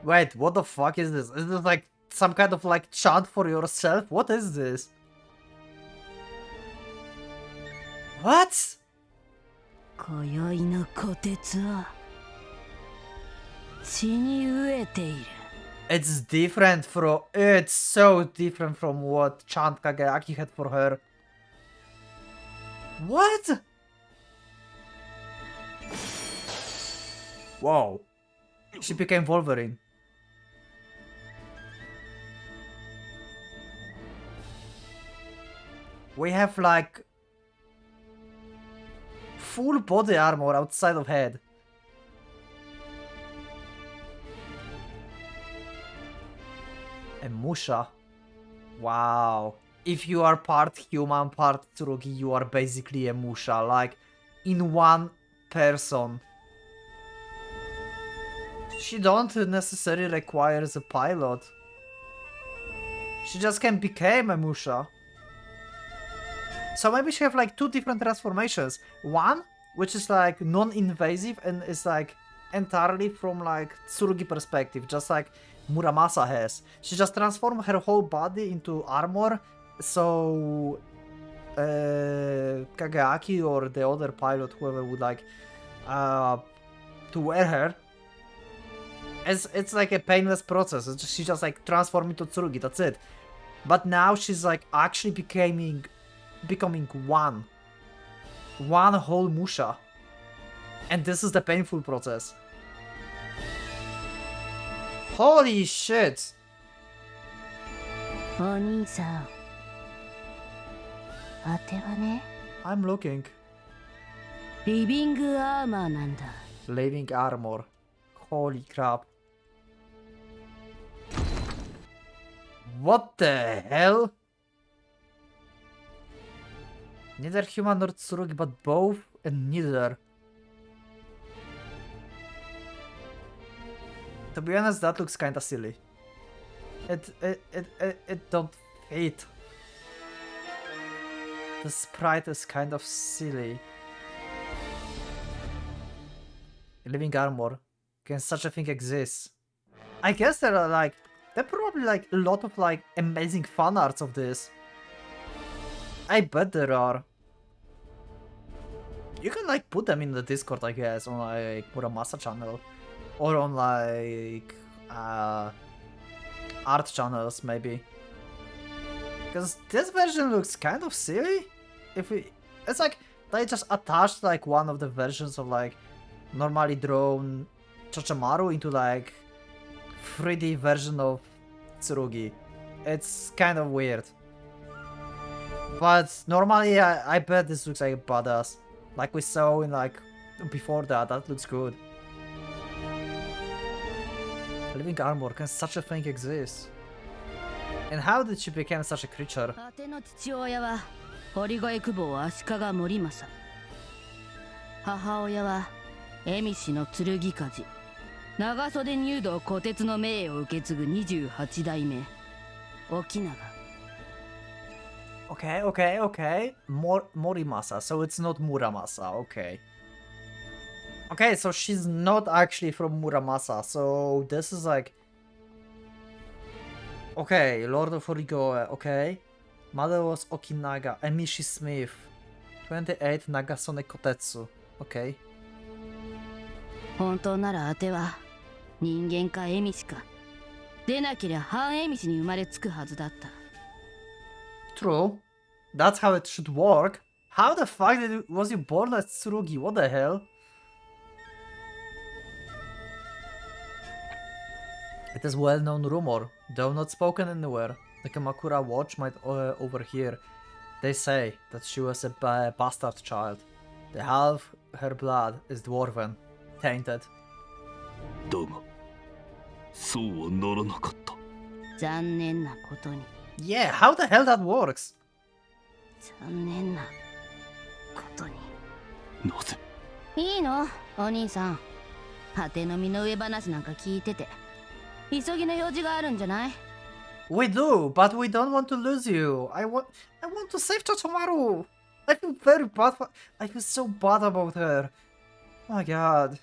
A: Wait, what the fuck is this? Is this like some kind of like chant for yourself? What is this? What?
D: 今宵の虎鉄は血に飢えている。
A: It's different from. It's so different from what chant Kageyaki had for her. What? Whoa. She became Wolverine. We have like full body armor outside of head. A Musha. Wow. If you are part human, part Tsurugi, you are basically a Musha, like in one person. She don't necessarily requires a pilot. She just can become a Musha. So maybe she have like two different transformations. One, which is like non-invasive and is like entirely from like Tsurugi perspective, just like Muramasa has. She just transformed her whole body into armor, so Kageaki or the other pilot, whoever would like to wear her, it's like a painless process. She just like transformed into Tsurugi, that's it. But now she's like actually becoming one whole Musha, and this is the painful process. Holy shit!
D: お兄さん、あてはね、
A: I'm looking.
D: リビングアーマーなんだ。
A: Living armor. Holy crap. What the hell? Neither human nor Tsurugi, but both and neither. To be honest, that looks kinda silly. It don't fit. The sprite is kind of silly. Living armor. Can such a thing exist? I guess there are probably like a lot of like amazing fan arts of this. I bet there are. You can like put them in the Discord, I guess, on like Muramasa channel. Or on like art channels maybe. Because this version looks kind of silly. It's like they just attached like one of the versions of like normally drawn Chochamaru into like 3D version of Tsurugi. It's kind of weird. But normally I bet this looks like a badass. Like we saw in like before that looks good. Living armor, can such a thing exist? And how did she become such a creature?
D: あての父親は堀越久保足利盛政。母親は蝦夷の剣鍛冶長袖入道虎鉄の命を受け継ぐ28代目沖永。
A: Okay, okay. Morimasa, so it's not Muramasa, okay. Okay, so she's not actually from Muramasa, so this is like... Okay, Lord of Origoe, okay. Mother was Okinaga, Emishi Smith. 28, Nagasone Kotetsu, okay.
D: 本当ならあては人間かエミシかでなけりゃ半エミシに生まれつくはずだった。
A: True. That's how it should work. How the fuck was you born as Tsurugi? What the hell? It is well-known rumor, though not spoken anywhere. The Kamakura watch might overhear. They say that she was a bastard child. The half her blood is dwarven, tainted.
B: だがそうはならなかった。
D: 残念なことに。
A: Yeah, how the hell that works?
D: 残念なことに。
B: なぜ？
D: いいのお兄さん。果ての身の上話なんか聞いてて急ぎの用事があるんじゃない？
A: We do, but we don't want to lose you. I want to save Chochomaru. I feel very bad. I feel so bad about her. Oh my god.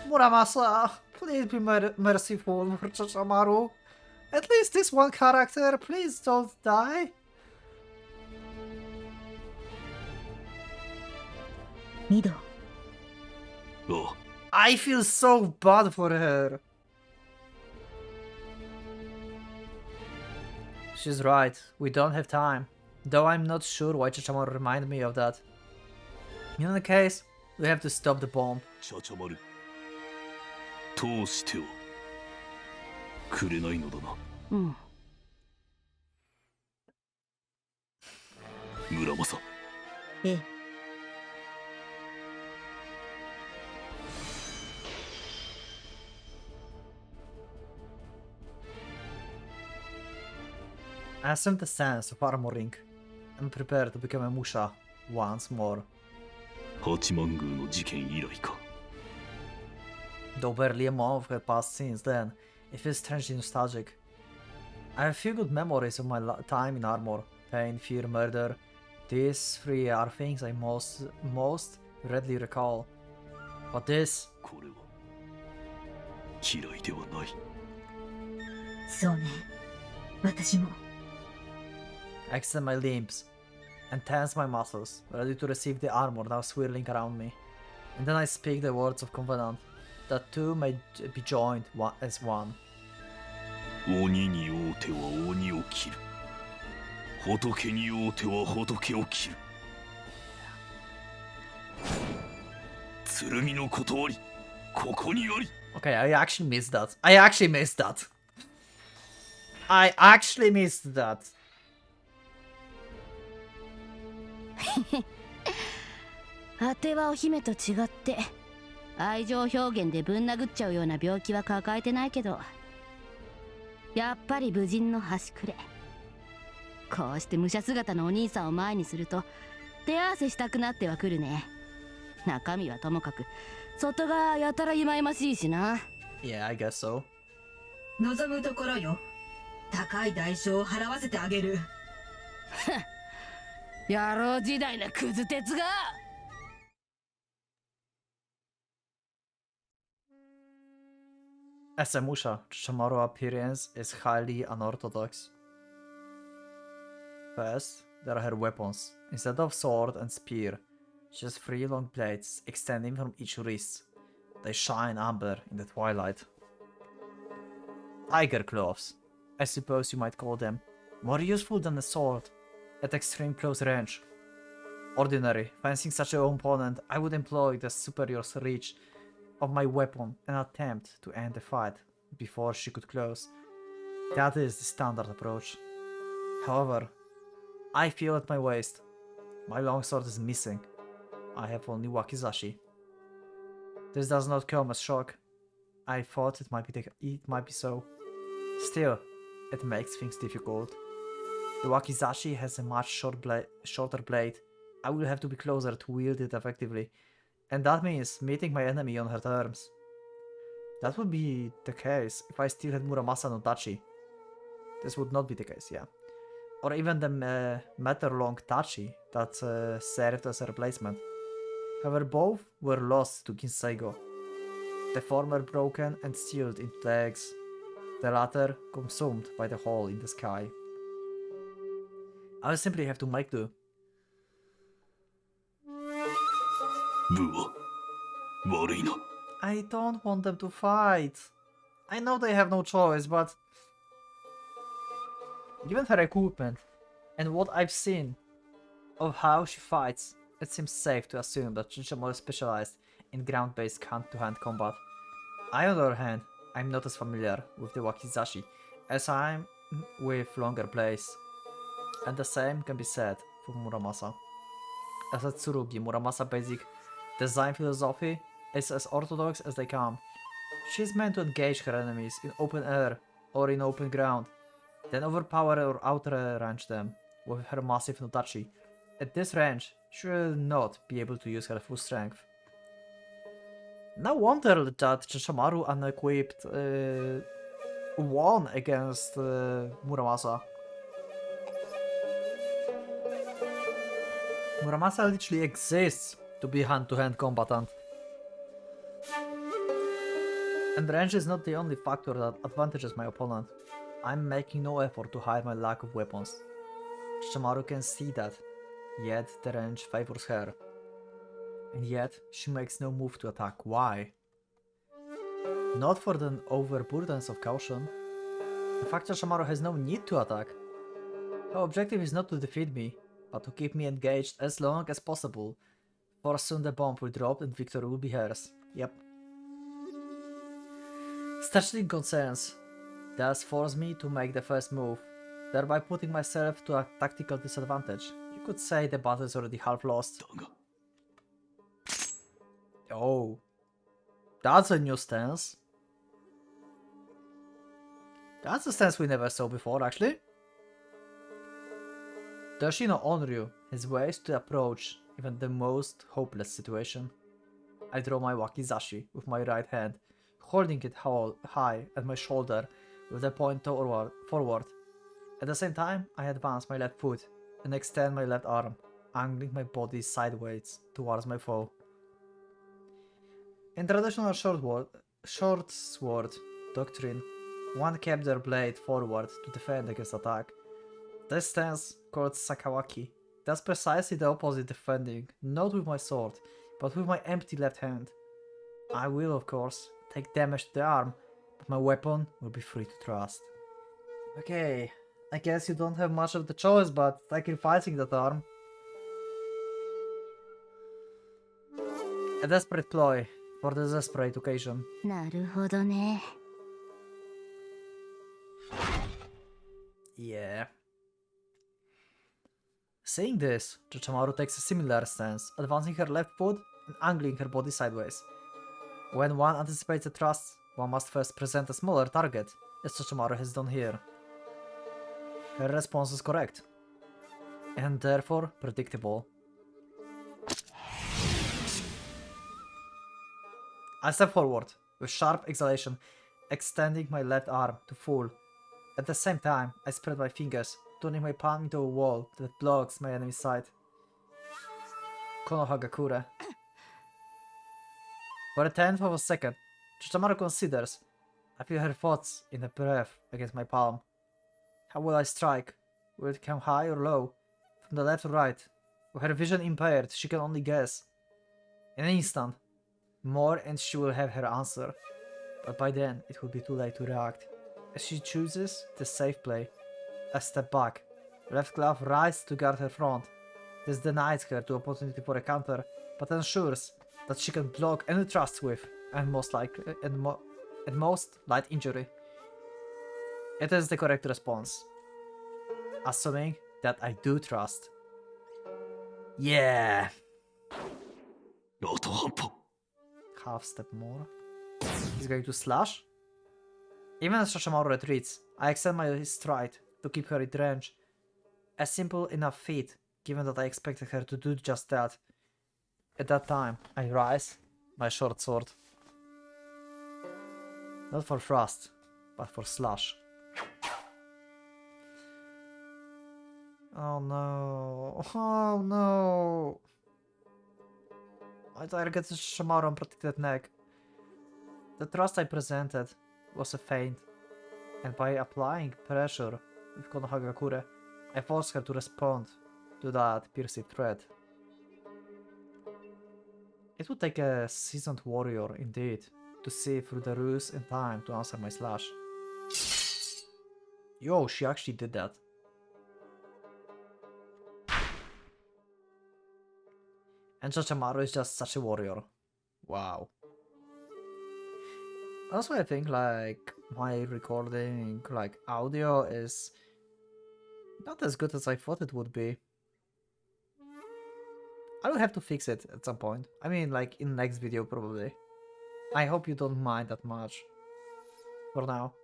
A: Muramasa, please be merciful for Chochomaru. At least this one character, please don't die.
C: Mido.
B: ああ、
A: I feel so bad for her. She's right, we don't have time. Though I'm not sure why Chochomaru reminded me of that. In any case, we have to stop the bomb.
B: ちゃちゃまる。通してはくれないのだな。
D: うん。
B: 村正。
C: ええ。
A: I assumed the sense of armoring and prepared to become a Musha once more.
B: 八幡宮の事件以来か。
A: Though barely a month had passed since then, it feels strangely nostalgic. I have few good memories of my time in armor. Pain, fear, murder. These three are things I most readily recall. But this...
B: これは嫌いではない。
C: そうね。私も。
A: I extend my limbs and tense my muscles, ready to receive the armor now swirling around me. And then I speak the words of Covenant, that two may be joined as one.
B: 鬼に会うては鬼を切る。仏に会うては仏を切る。剣の断り、ここにあり。
A: Okay, I actually missed that. I actually missed that.
D: あてはお姫と違って愛情表現でぶん殴っちゃうような病気は抱えてないけど、やっぱり武人の端くれ。こうして武者姿のお兄さんを前にすると手合わせしたくなってはくるね。中身はともかく外がやたら忌々しいしな。
A: Yeah, I guess so.
E: 望むところよ。高い代償を払わせてあげる。
D: 野郎時代のクズ鉄が。
A: As a Musha, Chochomaru's appearance is highly unorthodox. First, there are her weapons. Instead of sword and spear, she has three long blades extending from each wrist. They shine amber in the twilight. Tiger claws, I suppose you might call them, more useful than a sword at extreme close range. Ordinary, facing such an opponent, I would employ the superior reach of my weapon and attempt to end the fight before she could close. That is the standard approach. However, I feel at my waist. My longsword is missing. I have only wakizashi. This does not come as shock. I thought it might be so. Still, it makes things difficult. The wakizashi has a much shorter blade. I will have to be closer to wield it effectively, and that means meeting my enemy on her terms. That would be the case if I still had Muramasa no Dachi. this would not be the case, yeah. Or even the meter-long Tachi that served as a replacement. However, both were lost to Kinseigo. The former broken and sealed in plagues, the latter consumed by the hole in the sky. I will simply have to make do.
B: ブーは悪いな。
A: I don't want them to fight. I know they have no choice, but given her equipment and what I've seen of how she fights, it seems safe to assume that Shinshamaru is specialized in ground-based hand-to-hand combat. I, on the other hand, I'm not as familiar with the wakizashi as I'm with longer plays, and the same can be said for Muramasa. As a Tsurugi, Muramasa basic design philosophy is as orthodox as they come. She is meant to engage her enemies in open air or in open ground, then overpower or outrange them with her massive notachi. At this range, she will not be able to use her full strength. No wonder that Shishimaru unequipped won against Muramasa. Muramasa literally exists to be hand-to-hand combatant. And range is not the only factor that advantages my opponent. I'm making no effort to hide my lack of weapons. Shishimaru can see that, yet the range favors her. And yet, she makes no move to attack. Why? Not for the overburdens of caution. The fact that Shishimaru has no need to attack. Her objective is not to defeat me, but to keep me engaged as long as possible, for soon the bomb will drop and victory will be hers. Yep. Strategic concerns thus force me to make the first move, thereby putting myself to a tactical disadvantage. You could say the battle is already half lost.
B: だが
A: Oh, that's a new stance. That's a stance we never saw before, actually. The Yoshino Onryu has ways to approach even the most hopeless situation. I draw my wakizashi with my right hand, holding it high at my shoulder with the point forward. At the same time, I advance my left foot and extend my left arm, angling my body sideways towards my foe. In traditional short sword doctrine, one kept their blade forward to defend against attack. This stance, called Sakawaki, does precisely the opposite, defending, not with my sword, but with my empty left hand. I will, of course, take damage to the arm, but my weapon will be free to trust. Okay, I guess you don't have much of the choice but sacrificing that arm. A desperate ploy for the desperate occasion.
C: なるほどね。
A: Yeah. Saying this, Chochamaru takes a similar stance, advancing her left foot and angling her body sideways. When one anticipates a thrust, one must first present a smaller target, as Chochamaru has done here. Her response is correct, and therefore predictable. I step forward, with sharp exhalation, extending my left arm to full. At the same time, I spread my fingers, turning my palm into a wall that blocks my enemy's sight. Konohagakure. For a tenth of a second, Chochamaru considers. I feel her thoughts in a breath against my palm. How will I strike? Will it come high or low? From the left or right? With her vision impaired, she can only guess. In an instant, more and she will have her answer. But by then, it will be too late to react. As she chooses the safe play, I step back. Left glove rises to guard her front. This denies her the opportunity for a counter, but ensures that she can block any thrust with, and most likely, at most, light injury. It is the correct response. Assuming that I do trust. Yeah!
B: あと半歩
A: Half step more. He's going to slash. Even as Shoshimaru retreats, I extend my stride to keep her in range. A simple enough feat, given that I expected her to do just that. At that time, I rise my short sword. Not for thrust, but for slash. Oh no. Oh no. My target is Shamaru unprotected neck. The thrust I presented was a feint, and by applying pressure with Konohagakure, I forced her to respond to that perceived threat. It would take a seasoned warrior, indeed, to see through the ruse in time to answer my slash. Yo, she actually did that. And Chochamaru is just such a warrior. Wow. Also, I think like my recording, like audio, is not as good as I thought it would be. I will have to fix it at some point. I mean, like in next video probably. I hope you don't mind that much. For now.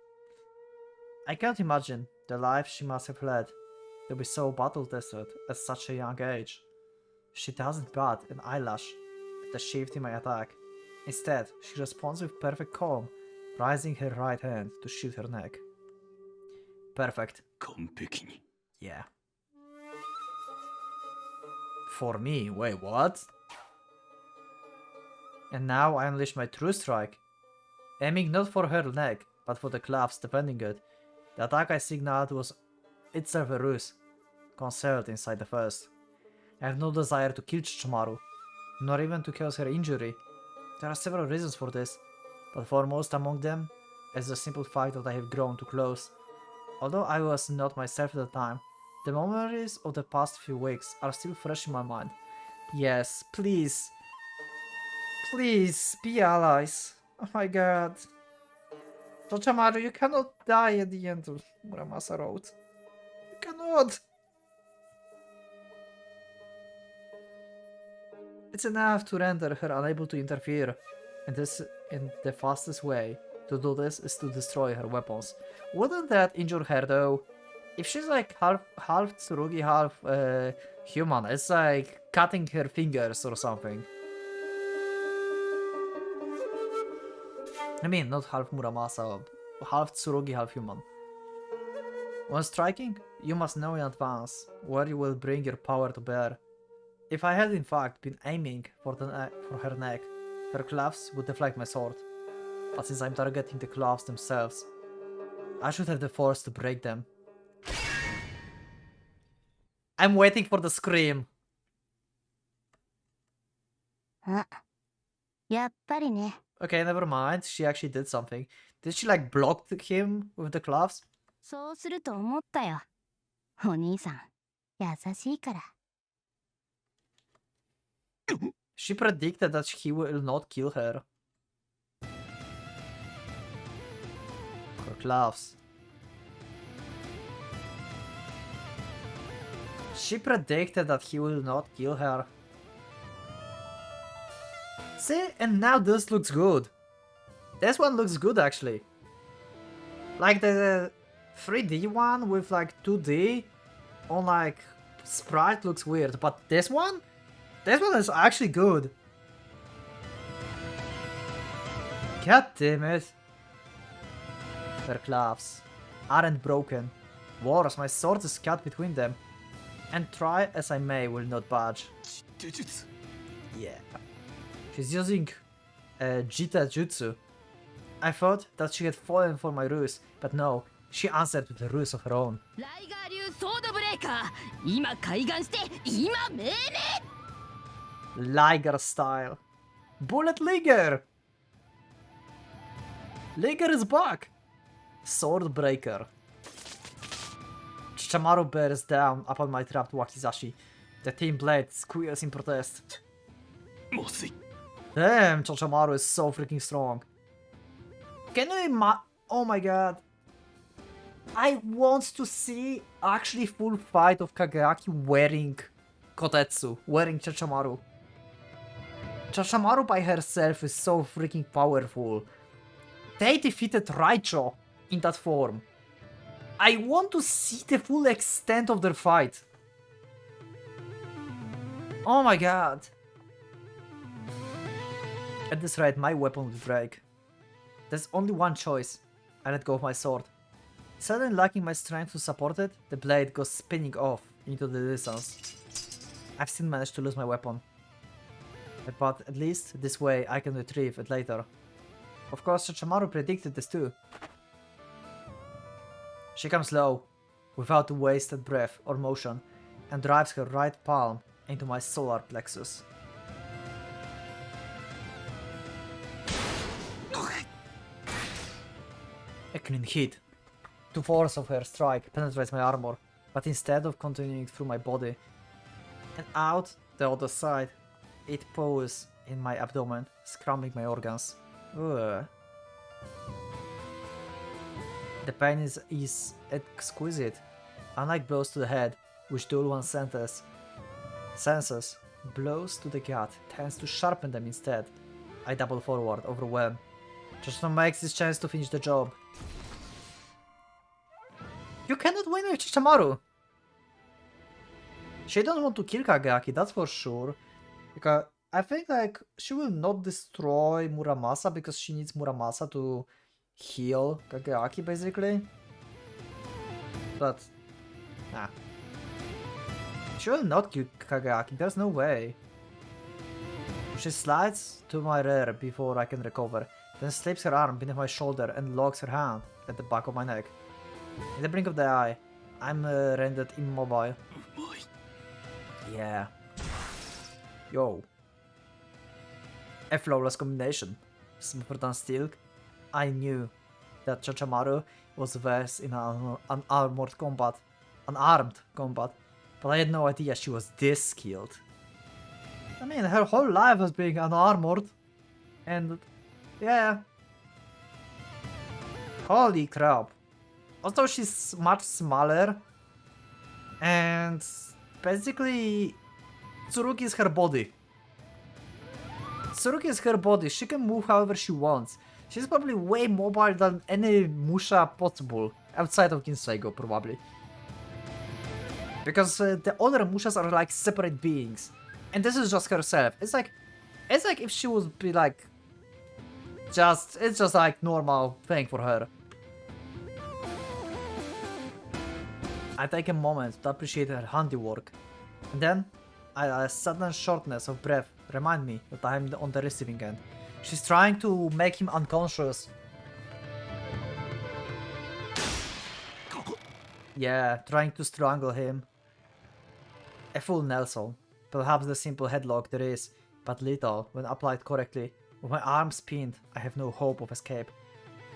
A: I can't imagine the life she must have led to be so battle-tested at such a young age. She doesn't bat an eyelash at the shift in my attack. Instead, she responds with perfect calm, raising her right hand to shield her neck. Perfect.
B: 完璧に
A: Yeah. For me, wait, what? And now I unleash my true strike. Aiming not for her neck, but for the claws defending it. The attack I signaled was itself a ruse, concealed inside the first. I have no desire to kill Chichamaru, nor even to cause her injury. There are several reasons for this, but foremost among them is the simple fact that I have grown too close. Although I was not myself at the time, the memories of the past few weeks are still fresh in my mind. Yes, please. Please, be allies. Oh my god. Chochamaru, you cannot die at the end of Muramasa Road. You cannot. It's enough to render her unable to interfere, and the fastest way to do this is to destroy her weapons. Wouldn't that injure her though? If she's like half Tsurugi, half human, it's like cutting her fingers or something. I mean, not half Muramasa, half Tsurugi, half human. When striking, you must know in advance where you will bring your power to bear. If I had in fact been aiming for her neck, her claws would deflect my sword. But since I'm targeting the claws themselves, I should have the force to break them. I'm waiting for the scream.
C: あ、やっぱりね。
A: Okay, never mind. She actually did something. Did she like block him with the claws?
C: そうすると思ったよ。お兄さん、優しいから。
A: She predicted that he will not kill her. Her claws. She predicted that he will not kill her. See, and now this looks good. This one looks good actually. Like the 3D one with like 2D on like sprite looks weird, but this one is actually good. God damn it. Their claws aren't broken. Worse, my sword is cut between them. And try as I may will not budge.
B: 手術
A: Yeah. She's using Jita Jutsu. I thought that she had fallen for my ruse, but no, she answered with a ruse of her own.
D: ライガー流ソードブレーカー、今開眼して今命令。
A: Liger style. Bullet Liger! Liger is back! Sword Breaker. Chichamaru bears down upon my trapped Wakizashi. The team blade squeals in protest.
B: まずい
A: Damn, Chichamaru is so freaking strong. Can you imagine? Oh my god. I want to see actually full fight of Kagaki wearing Kotetsu, wearing Chichamaru. Chichamaru by herself is so freaking powerful. They defeated Raicho in that form. I want to see the full extent of their fight. Oh my god. At this rate, my weapon will break. There's only one choice. I let go of my sword. Suddenly lacking my strength to support it, the blade goes spinning off into the distance. I've still managed to lose my weapon. But at least this way I can retrieve it later. Of course, Chochomaru predicted this too. She comes low, without wasted breath or motion, and drives her right palm into my solar plexus. A clean hit. The force of her strike penetrates my armor, but instead of continuing through my body and out the other side, it pours in my abdomen, scrambling my organs. Ugh. The pain is exquisite. Unlike blows to the head, which dull one's senses, blows to the gut tends to sharpen them instead. I double forward, overwhelmed. Just makes this chance to finish the job. You cannot win with Chochomaru! She don't want to kill Kageaki, that's for sure. Because I think like she will not destroy Muramasa because she needs Muramasa to heal Kageaki basically. But nah. She will not kill Kageaki, there's no way. She slides to my rear before I can recover, then slips her arm beneath my shoulder and locks her hand at the back of my neck. In the blink of the eye, I'm rendered immobile. Yeah. Yo. A flawless combination. Smoother than steel. I knew that Chochomaru was versed in unarmed combat, but I had no idea she was this skilled. I mean, her whole life was being unarmored, and yeah. Holy crap. Also, she's much smaller, and basically, Tsurugi is her body. Tsurugi is her body, she can move however she wants. She's probably way mobile than any Musha possible, outside of Kinseigo probably. Because the other Mushas are like separate beings, and this is just herself. It's like if she would be like, it's just like normal thing for her. I take a moment to appreciate her handiwork, and then a sudden shortness of breath remind me that I'm on the receiving end. She's trying to make him unconscious. Yeah, trying to strangle him. A full Nelson. Perhaps the simple headlock there is, but little when applied correctly. With my arms pinned, I have no hope of escape.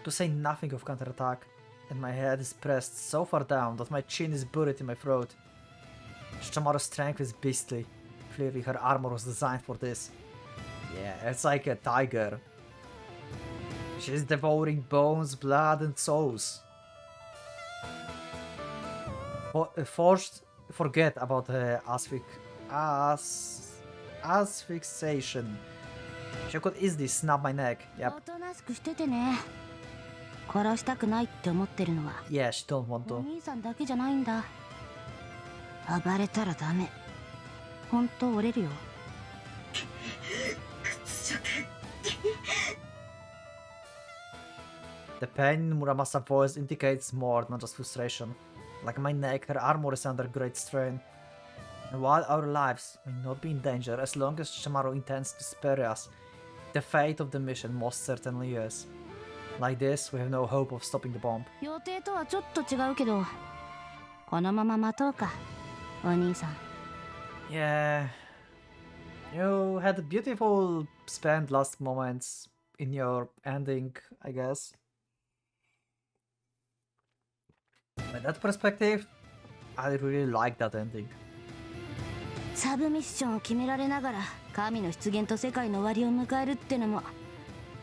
A: To say nothing of counterattack, and my head is pressed so far down that my chin is buried in my throat. Chochomaru's strength is beastly. Clearly her armor was designed for this. Yeah, it's like a tiger. She's devouring bones, blood and souls. Forget about the asphyxiation. She could easily snap my neck. Yep.
D: おとなしくしててね。殺したくないって思ってるのは
A: Yeah, she don't want
D: お
A: to.
D: 兄さんだけじゃないんだ。暴れたらダメ。ほんと折れるよ。
A: The pain in Muramasa voice indicates more than just frustration. Like my neck, her armor is under great strain. And while our lives may not be in danger, as long as Chochomaru intends to spare us, the fate of the mission most certainly is. Like this, we have no hope of stopping the bomb.
D: 予定とはちょっと違うけど、このまま待とうか、お兄さん。
A: Yeah. You had beautiful spent last moments in your ending, I guess. By that perspective, I really like that ending.
D: サブミッションを決められながら神の出現と世界の終わりを迎えるってのも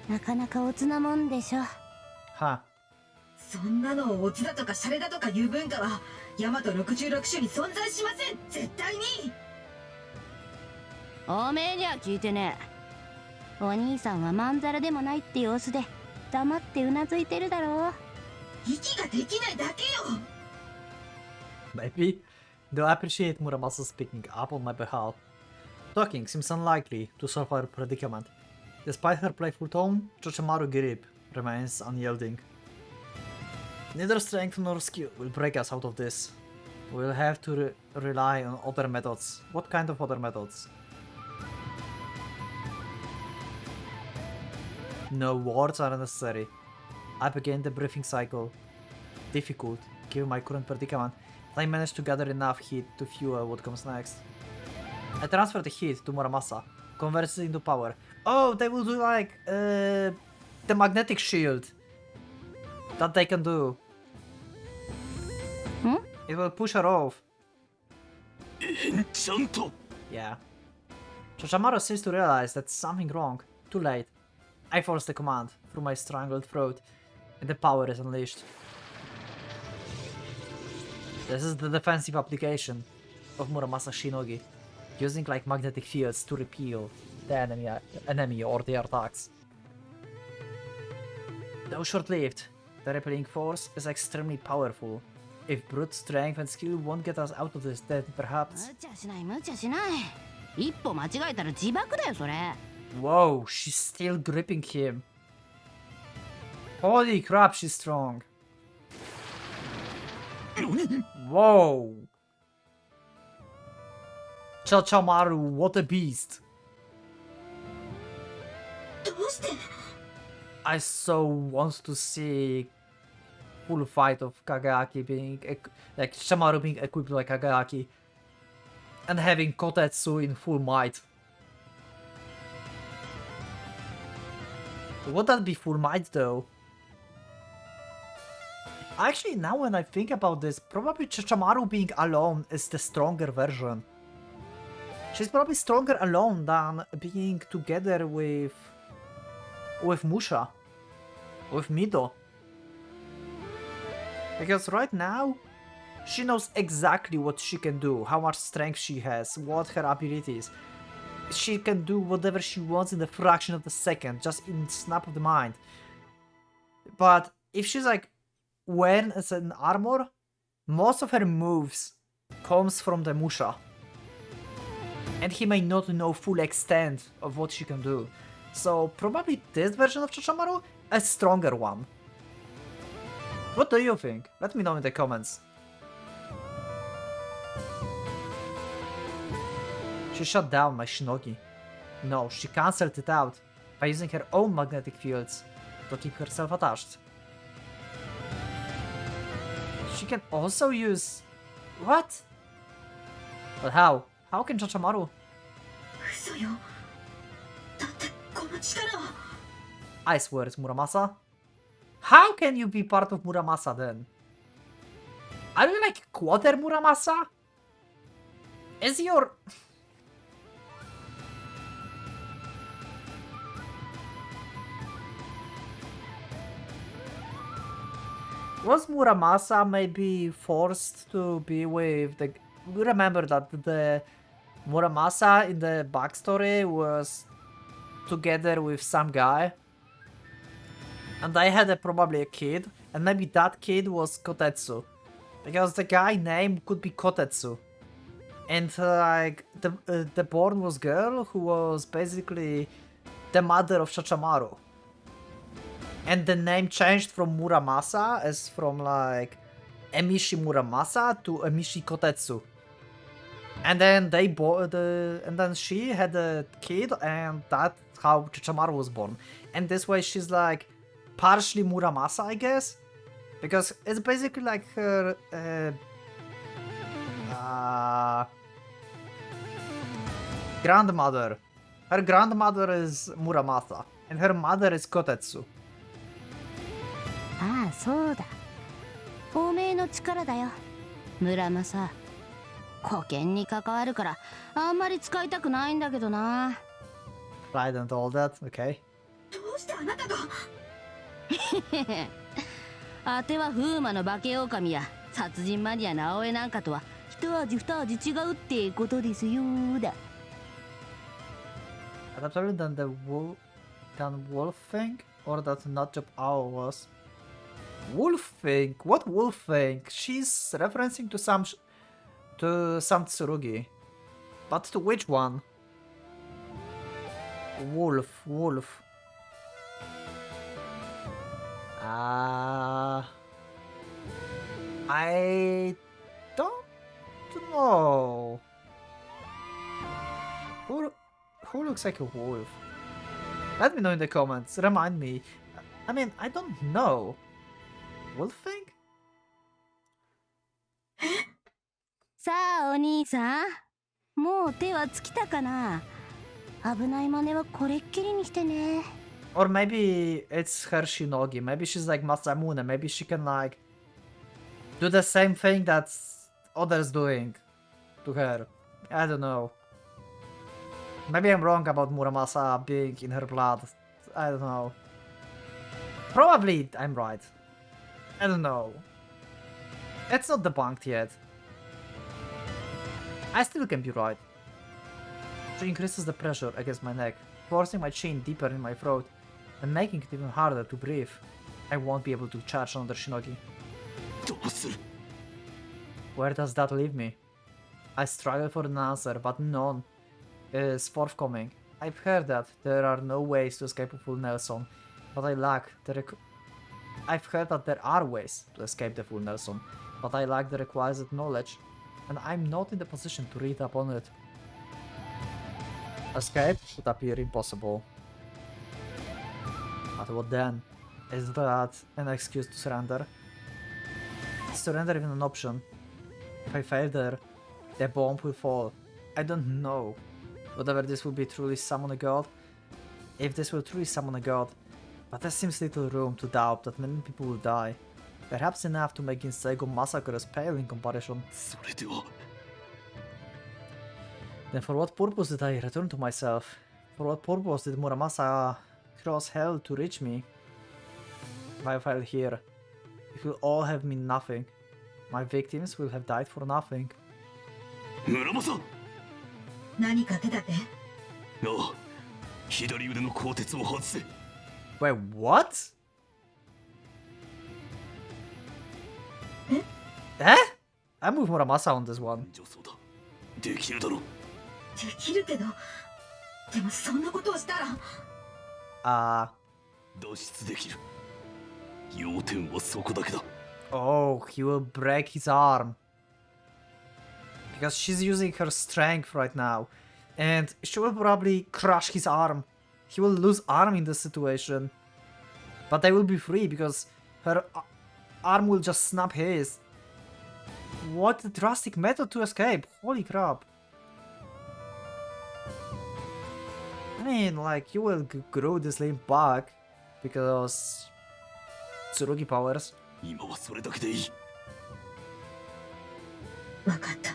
D: なかなかオツなもんでしょ。
A: は
E: そんなのをオツだとかシャレだとかいう文化は大和66種に存在しません、絶対に。
D: おめえには聞いてねえ。お兄さんはまんざらでもないって様子で黙ってうなずいてるだろう。
E: 息ができないだけよ。
A: Maybe. Though I appreciate Muramasa speaking up on my behalf. Talking seems unlikely to solve our predicament. Despite her playful tone, Chochomaru's grip remains unyielding. Neither strength nor skill will break us out of this. We'll have to rely on other methods. What kind of other methods? No words are necessary. I began the briefing cycle. Difficult, given my current predicament, but I managed to gather enough heat to fuel what comes next. I transfer the heat to Muramasa, converts it into power. Oh, they will do like the magnetic shield that they can do.
D: Hmm?
A: It will push her off.
B: ちゃんと
A: Yeah. Shoshamaro seems to realize that's something wrong. Too late. I force the command through my strangled throat, and the power is unleashed. This is the defensive application of Muramasa Shinogi, using like magnetic fields to repel the enemy or their attacks. Though short-lived, the repelling force is extremely powerful. If brute strength and skill won't get us out of this, then perhaps...
D: 無茶しない無茶しない。一歩間違えたら自爆だよそれ。
A: Whoa, she's still gripping him. Holy crap, she's strong. Whoa. Chachamaru, what a beast.
E: どうして
A: I so want to see full fight of Kageyaki being like Shamaru being equipped like Kageyaki and having Kotetsu in full might. Would that be full might though? Actually, now when I think about this, probably Chachamaru being alone is the stronger version. She's probably stronger alone than being together with Musha, with Mido. Because right now, she knows exactly what she can do, how much strength she has, what her abilities. She can do whatever she wants in the fraction of the second, just in snap of the mind. But if she's like wearing as an armor, most of her moves comes from the Musha. And he may not know full extent of what she can do. So probably this version of Chachamaru, a stronger one. What do you think? Let me know in the comments. She shut down my Shinogi. No, she cancelled it out by using her own magnetic fields to keep herself attached. She can also use... What? But how? How can Chachamaru?
E: 嘘よだってこの力は
A: I swear it's Muramasa. How can you be part of Muramasa then? Are you like quarter Muramasa? Is your... Was Muramasa maybe forced to be with the... We remember that the Muramasa in the backstory was together with some guy. And they had probably a kid, and maybe that kid was Kotetsu. Because the guy name could be Kotetsu. And like, the born was girl who was basically the mother of Chachamaru. And the name changed from Muramasa, as from like Emishi Muramasa to Emishi Kotetsu. And then they and then she had a kid, and that's how Chachamaru was born. And this way she's like partially Muramasa, I guess, because it's basically like her grandmother. Her grandmother is Muramasa, and her mother is Kotetsu.
D: ああそうだ。おめえの力だよ。村正。保険に関わるからあんまり使いたくないんだけどな。
A: Right and all that, okay.
E: どうしてあなたが
D: あては風魔の化け狼や殺人マニアの青江なんかとは一味二味違うってことですよだ。
A: Adaptable than the wolf thing, or that notjob owl was. Wolf thing? What wolf thing? She's referencing to some Tsurugi. But to which one? Wolf. I don't don't know. Who looks like a wolf? Let me know in the comments. Remind me. I mean, I don't know. Wolf thing?
D: さあお兄さん、もう手は尽きたかな。危ない真似はこれっきりにしてね。
A: Or maybe it's her Shinogi. Maybe she's like Masamune. Maybe she can like do the same thing that others doing to her. I don't know. Maybe I'm wrong about Muramasa being in her blood. I don't know. Probably I'm right. I don't know. It's not debunked yet. I still can be right. She increases the pressure against my neck, forcing my chin deeper in my throat and making it even harder to breathe. I won't be able to charge another Shinogi.
B: どうする？
A: Where does that leave me? I struggle for an answer, but none is forthcoming. I've heard that there are no ways to escape a full Nelson, but I've heard that there are ways to escape the full Nelson, but I lack the requisite knowledge, and I'm not in the position to read upon it. Escape would appear impossible. But what then? Is that an excuse to surrender? Is surrender even an option? If I fail there, the bomb will fall. I don't know. Whatever this will be truly summon a god. If this will truly summon a god. But there seems little room to doubt that many people will die. Perhaps enough to make Inseigo massacres pale in comparison.
B: それでは
A: Then for what purpose did I return to myself? For what purpose did Muramasa cross hell to reach me? If I fail here, it will all have meant nothing. My victims will have died for nothing.
B: 村正。
E: 何か手立て？
B: ああ、左腕の鋼鉄を外せ。
A: Wait, what? Eh? I move Muramasa on this one.
B: 女装だ。できるだろう。
E: できるけど、でもそんなことをしたら。
B: 脱出できる。要点はそこだけだ。
A: Oh, he will break his arm. Because she's using her strength right now. And she will probably crush his arm. He will lose arm in this situation. But they will be free because her arm will just snap his. What a drastic method to escape. Holy crap. I mean, like, you will grow this limb back because Tsurugi powers.
B: 今はそれだけでいい。
E: わかった。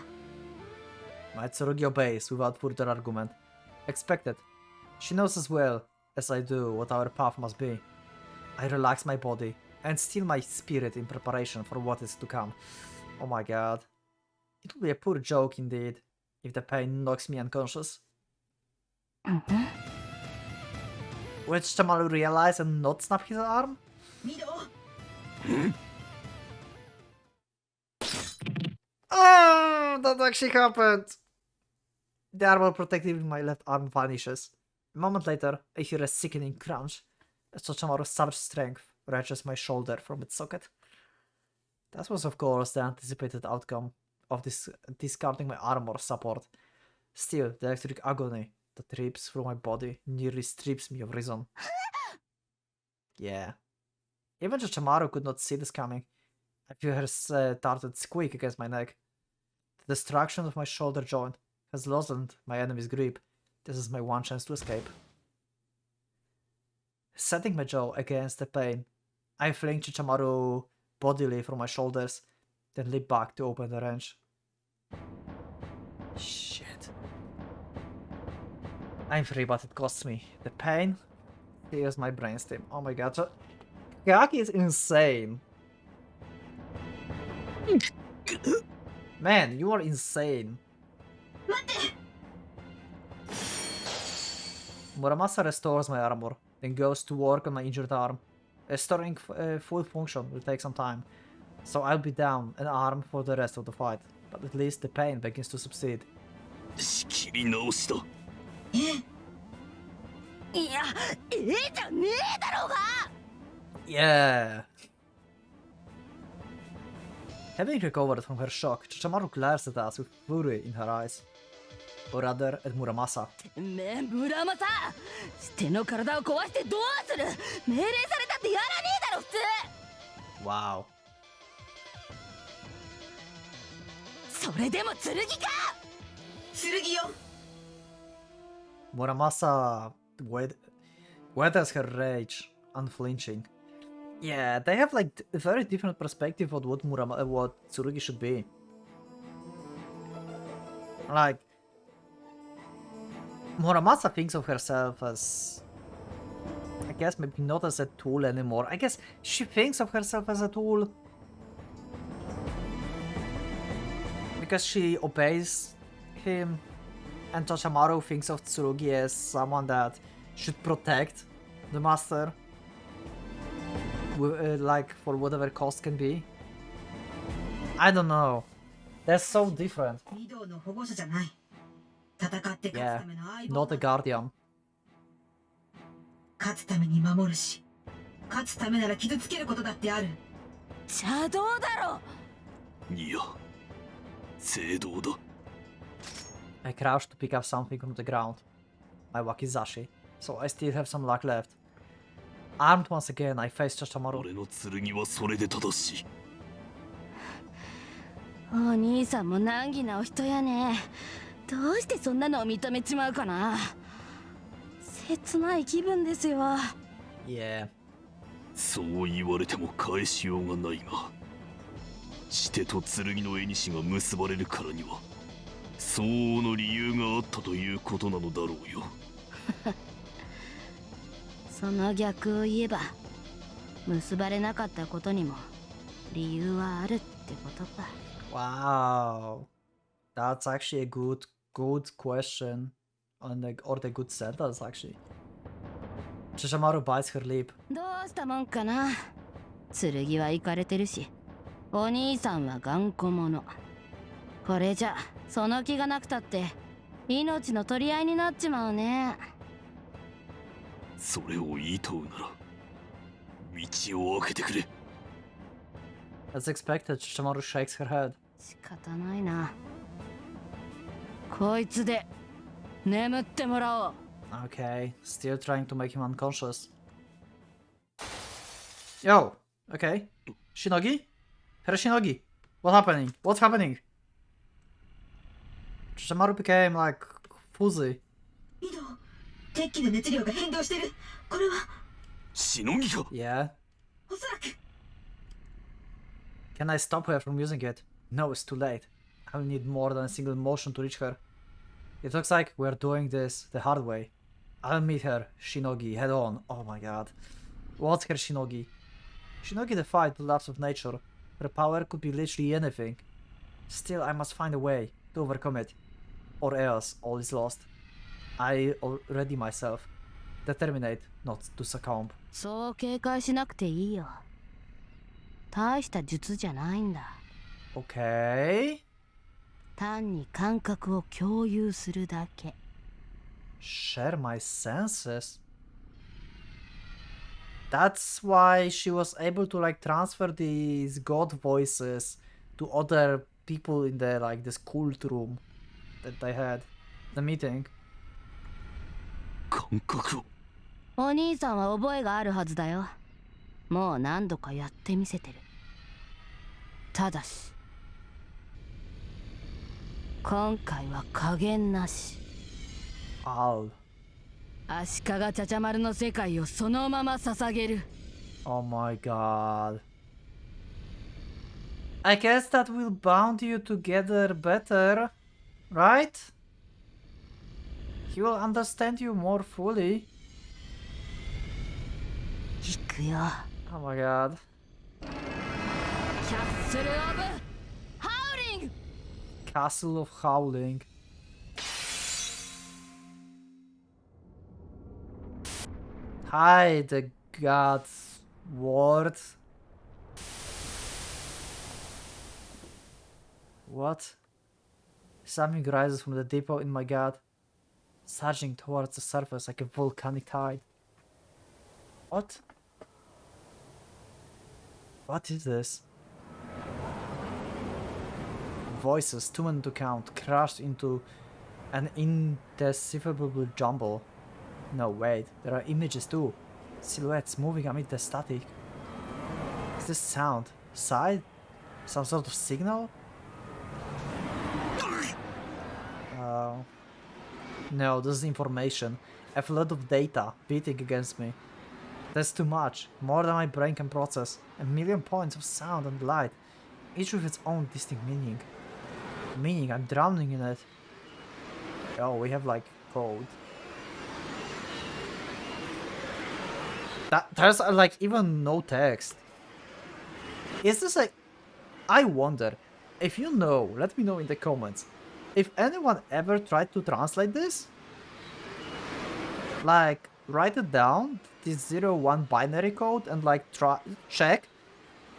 A: My Tsurugi obeys without further argument. Expected. She knows as well as I do what our path must be. I relax my body and still my spirit in preparation for what is to come. Oh my god. It would be a poor joke indeed if the pain knocks me unconscious. Which Chamaru realize and not snap his arm?
E: 見ろ。
A: Oh, that actually happened! The armor protecting my left arm vanishes. A moment later, I hear a sickening crunch as Chochamaru's savage strength wrenches my shoulder from its socket. That was of course the anticipated outcome of this discarding my armor support. Still, the electric agony that rips through my body nearly strips me of reason. Yeah. Even Chochamaru could not see this coming. I feel her started squeak against my neck. The destruction of my shoulder joint has loosened my enemy's grip. This is my one chance to escape. Setting my jaw against the pain, I fling Chichamaru bodily from my shoulders, then leap back to open the wrench. Shit. I'm free, but it costs me. The pain tears my brainstem. Oh my god. Gaki is insane. Man, you are insane.
E: 待って。
A: Muramasa restores my armor, then goes to work on my injured arm. Restoring full function will take some time, so I'll be down an arm for the rest of the fight, but at least the pain begins to subside.
B: 仕切り直しだ。
D: いや、じゃねえだろうが。
A: Yeah! Having recovered from her shock, Chachamaru glares at us with fury in her eyes. Or rather, at Muramasa.
D: め村正手の体を壊してどうする命令されたってやらねえだろ普通
A: Wow.
D: それでも剣か
E: 剣よ
A: Muramasa weathers her rage, unflinching. Yeah, they have like a very different perspective of what Tsurugi should be. Like, Muramasa thinks of herself as, I guess, maybe not as a tool anymore. I guess she thinks of herself as a tool because she obeys him, and Chachamaru thinks of Tsurugi as someone that should protect the master, like for whatever cost can be. I don't know. They're so different.
E: 御堂の保護者じゃない戦って勝つ
A: Yeah,
E: ための相棒
A: not a guardian.
E: 勝つために守るし勝つためなら傷つけることだってある
D: 邪道だろ
B: いや正道だ
A: I crouched to pick up something from the ground. My wakizashi. So I still have some luck left. Armed once again, I face Chachamaru.
B: 俺の剣はそれで正しい
D: お兄さんも難儀なお人やねどうしてそんなのを認めちまうかな切ない気分ですよ
A: Yeah.
B: そう言われても返しようがないがしてと剣の縁が結ばれるからには相応の理由があったということなのだろうよ
D: その逆を言えば結ばれなかったことにも理由はあるってことか
A: Wow. That's actually a good question. Or the good sentence, actually. Chachamaru bites her lip.
D: どうしたもんかな剣はイカれてるしお兄さんは頑固者これじゃその気がなくたって命の取り合いになっちまうね
B: それを言い問うなら道を開けてくれ
A: As expected, Chachamaru shakes her head.
D: 仕方ないなこいつで眠ってもらおう
A: Okay, still trying to make him unconscious. Yo, okay. Shinogi? Her Shinogi. What's happening? What's happening? Chachamaru became like fuzzy.
E: 御堂鉄器の熱量が変動してるこれは
B: しのぎか
A: Yeah.
E: おそらく
A: Can I stop her from using it? No, it's too late. I'll need more than a single motion to reach her. It looks like we're doing this the hard way. I'll meet her, Shinogi, head on. Oh my god. What's her Shinogi? Shinogi defied the laws of nature. Her power could be literally anything. Still, I must find a way to overcome it. Or else, all is lost. I already myself. Determined not to succumb.
D: そう警戒しなくていいよ大した術じゃないんだ
A: Okay.
D: 単に感覚を共有するだけ
A: Share my senses. That's why she was able to like transfer these god voices to other people in the like this cult room that they had. The meeting.
B: 感覚を
D: お兄さんは覚えがあるはずだよもう何度かやってみせてるただし今回は加減なし
A: Al.
D: 足利チャチャ丸の世界をそのまま捧げる
A: Oh my god. I guess that will bound you together better, right? He will understand you more fully.
D: 行くよ
A: Oh my god.
D: キャッスル・オブ・ハウリング
A: Castle of Howling. Hi, the god ward. What? Something rises from the depot in my gut, surging towards the surface like a volcanic tide. What? What is this? voices, too many to count, crashed into an indecipherable jumble. No, wait, there are images too. Silhouettes moving amid the static. Is this sound? Sight? Some sort of signal? No, this is information. I have a lot of data beating against me. That's too much, more than my brain can process. A million points of sound and light, each with its own distinct meaning. Meaning, I'm drowning in it. Oh, we have like code. There's like even no text. Is this like... I wonder, if you know, let me know in the comments. If anyone ever tried to translate this? Like, write it down, this 0-1 binary code, and like check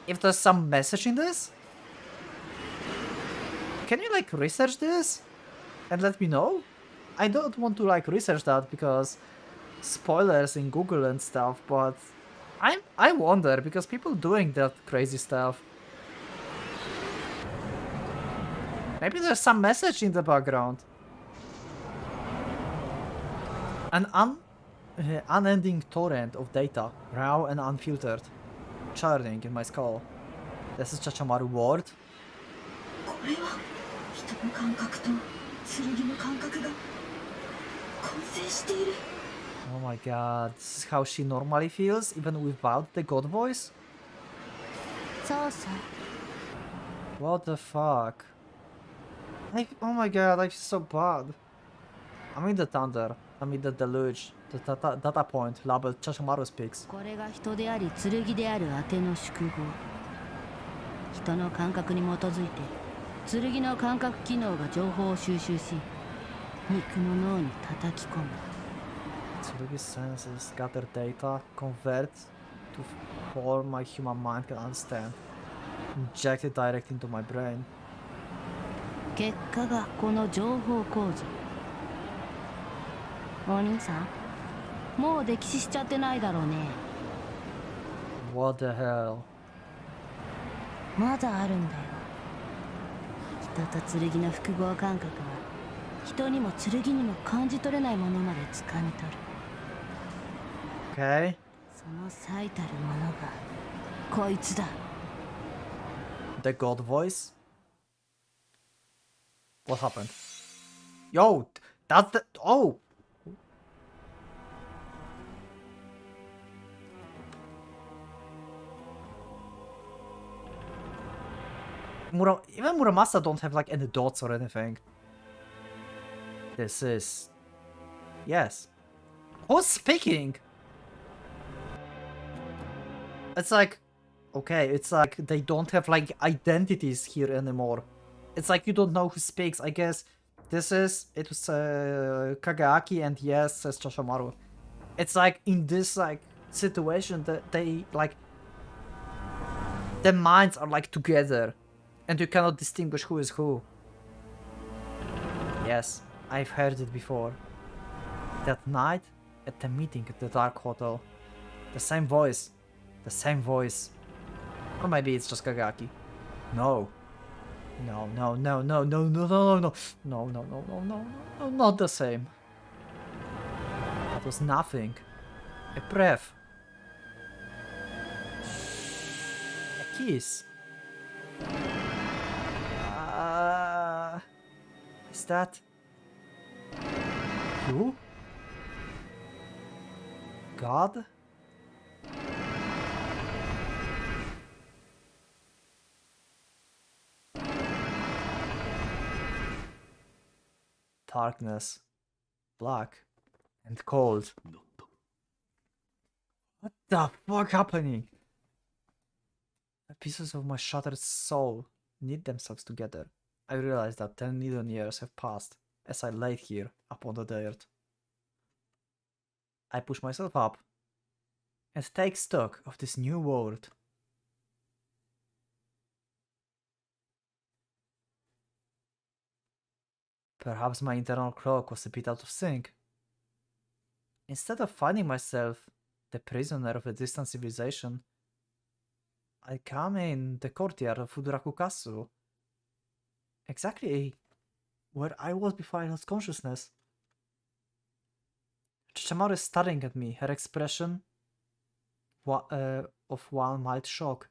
A: if there's some message in this? Can you like research this and let me know? I don't want to like research that because spoilers in Google and stuff, but I wonder because people doing that crazy stuff. Maybe there's some message in the background. An unending torrent of data, raw and unfiltered, churning in my skull. This is Chachamaru word.
E: これは人の感覚と剣の感覚が混成している。
A: Oh my god, this is how she normally feels, even without the god voice?
D: そうさ。
A: What the fuck? Oh my god, I feel so bad. I'm in the thunder, I'm in the deluge, the data point labeled Chashamaru speaks.
D: これが人であり剣である当ての宿語。人の感覚に基づいて剣の感覚機能が情報を収集し肉の脳に叩き込む。
A: Tsurugi's senses gather data, convert to form my human mind can understand, inject it direct into my brain.
D: 結果がこの情報構造。お兄さん、もう溺死しちゃってないだろうね。
A: What the hell?
D: まだあるんだよ。人と剣の複合感覚は人にも剣にも感じ取れないものまで掴み取る。
A: Okay.
D: その最たるものがこいつだ。
A: The god voice? What happened? Yo, that's the... Oh! Even Muramasa don't have like any dots or anything. This is... Yes. Who's speaking? It's like... Okay, it's like they don't have like identities here anymore. It's like you don't know who speaks. I guess this is... It was Kagaaki and yes, says Chashamaru. It's like in this like situation that they like... The minds are like together. And you cannot distinguish who is who. Yes, I've heard it before. That night, at the meeting at the Dark Hotel. The same voice. The same voice. Or maybe it's just Kagaki. No. No, no, no, no, no, no, no, no, no, no, no, no, no, no, no, not the same. That was nothing. A breath. A kiss. Is that you? God? Darkness, black, and cold. What the fuck happening? The pieces of my shattered soul knit themselves together. I realized that 10 million years have passed as I laid here upon the dirt. I push myself up and take stock of this new world. Perhaps my internal clock was a bit out of sync. Instead of finding myself the prisoner of a distant civilization, I come in the courtyard of Fuduraku Castle. exactly where I was before I lost consciousness. Chamaru is staring at me, her expression of one mild shock.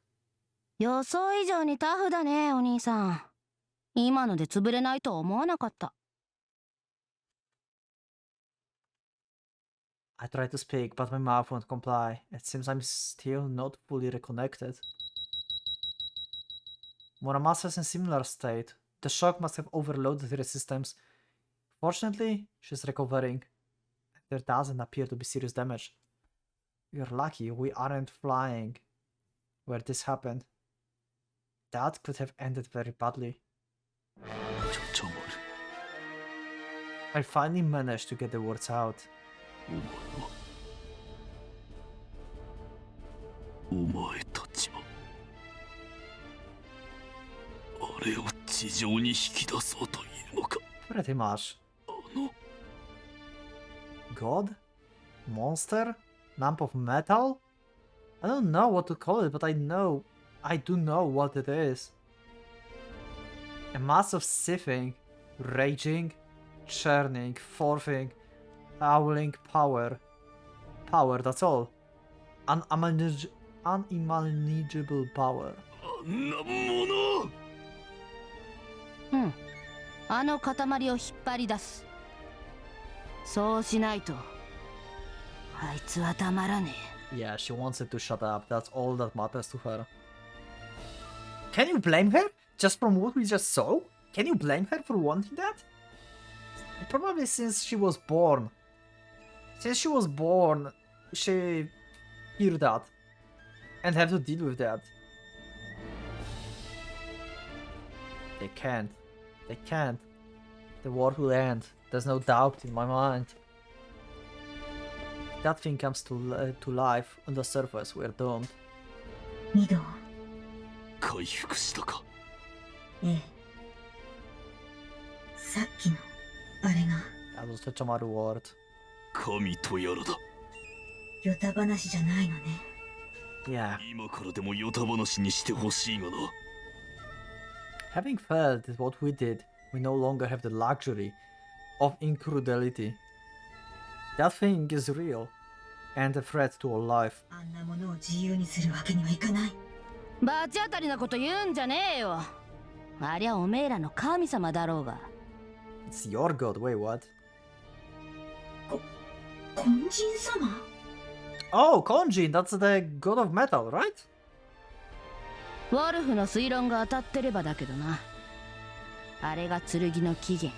D: 予想以上にタフだね、お兄さん。今ので潰れないとは思わなかった。
A: I try to speak, but my mouth won't comply. It seems I'm still not fully reconnected. Muramasa is in a similar state. The shock must have overloaded her systems. Fortunately, she's recovering. There doesn't appear to be serious damage. You're lucky we aren't flying where this happened. That could have ended very badly. I finally managed to get the words out.
B: お前たちはあれを地上に引き出そうというのか。
A: Pretty much.
B: あの
A: God? Monster? Lump of metal? I don't know what to call it, but I do know what it is. A mass of seething, raging, churning, frothing, howling power. Power, that's all. Unmanageable power.
B: あんなもの。
D: うん。あの塊を引っ張り出す。そうしないと、あいつはたまらねえ。
A: Yeah, she wants it to shut up. That's all that matters to her. Can you blame her? Just from what we just saw? Can you blame her for wanting that? Probably since she was born. Since she was born, she heard that. And have to deal with that. They can't. They can't. The war will end. There's no doubt in my mind. If that thing comes to life on the surface, we're doomed.
C: ミド。
B: 回復したか。
C: ええ。さっきのあれが
A: That was the Chamaru word.
B: 神とやらだ。
C: ヨタ話じゃないのね。
A: Yeah.
B: 今からでもヨタ話にしてほしいがな。
A: Having felt what we did, we no longer have the luxury of incredulity. That thing is real, and a threat to our life.
C: あんなものを自由にするわけにはいかない。
D: 罰当たりなこと言うんじゃねえよ。ありゃおめえらの神様だろうが。
A: It's your god, wait, what?
C: 根人様
A: Oh, Konjin, that's the god of metal, right?
D: ウォルフの推論が当たってればだけどな。あれが剣の起源。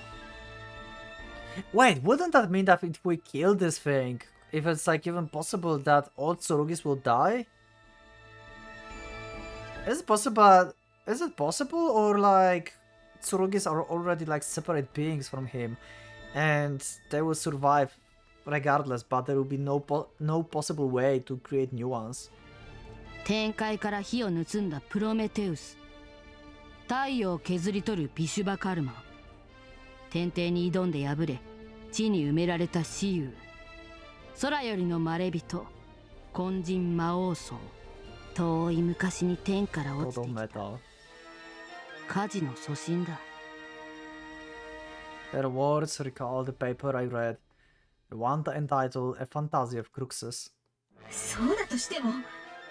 A: Wait, wouldn't that mean that if we kill this thing, if it's like even possible that all Tsurugis will die? Is it possible? Is it possible, or like Tsurugis are already like separate beings from him, and they will survive regardless, but there will be no possible way to create new ones.
D: 天界から火を盗んだプロメテウス。太陽を削り取るビシュバカルマ。天帝に挑んで敗れ、地に埋められた死雄。空よりのまれびと、根人魔王僧。遠い昔に天から落ちてきた。火事の祖神だ。
A: Their words recall the paper I read, the one entitled A Fantasy of Cruxes.
C: そうだとしても、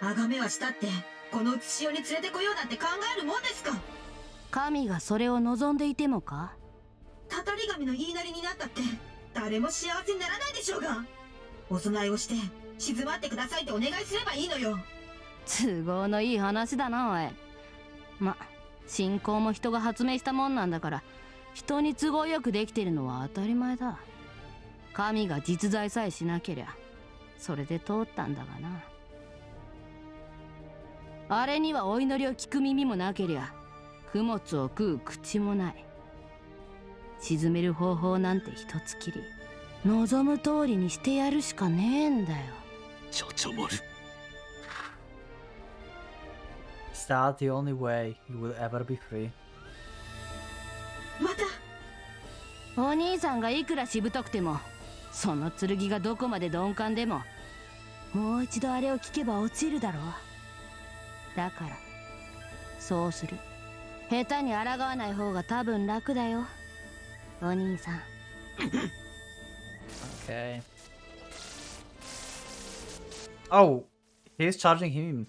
C: 崇めはしたって、この写しをに連れてこようなんて考えるもんですか。
D: 神がそれを望んでいてもか。
C: たたり神の言いなりになったって、誰も幸せにならないでしょうが。お供えをして、静まってくださいってお願いすればいいのよ。
D: 都合のいい話だな、おい。ま、信仰も人が発明したもんなんだから、人に都合よくできてるのは当たり前だ。神が実在さえしなけりゃ、それで通ったんだがな。あれにはお祈りを聞く耳もなけりゃ、供物を食う口もない。沈める方法なんて一つきり、望む通りにしてやるしかねえんだよ。
B: ちゃちゃまる。
A: Is that the only way you will ever be free?
C: また
D: お兄さんがいくらしぶとくても、その剣がどこまで鈍感でも、もう一度あれを聞けば落ちるだろう。だからそうする。下手に抗わない方が多分楽だよ、お兄さん。
A: Okay. Oh, he's charging him.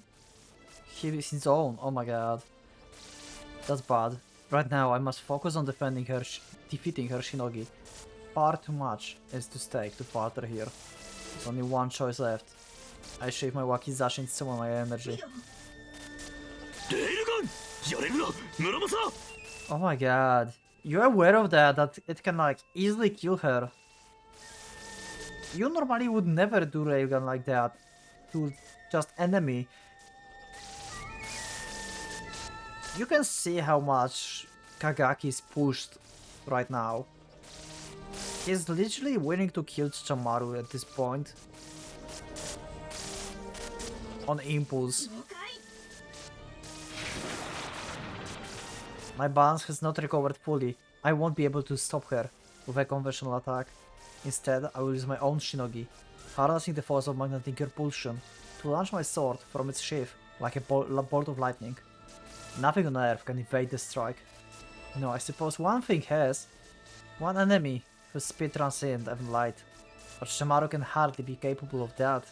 A: His own. Oh my god. That's bad. Right now, I must focus on defending her, defeating her Shinogi. Far too much is to stake to falter here. There's only one choice left. I shave my wakizashi and summon my energy. Oh my god. You're aware of that it can like easily kill her. You normally would never do railgun like that to just enemy. You can see how much Kagaki is pushed right now. He's literally willing to kill Chamaru at this point. On impulse. My balance has not recovered fully. I won't be able to stop her with a conventional attack. Instead, I will use my own Shinogi, harnessing the force of magnetic repulsion to launch my sword from its sheath like a bolt of lightning. Nothing on earth can evade the strike. No, I suppose one thing has. One enemy whose speed transcends even light. But Shamaru can hardly be capable of that.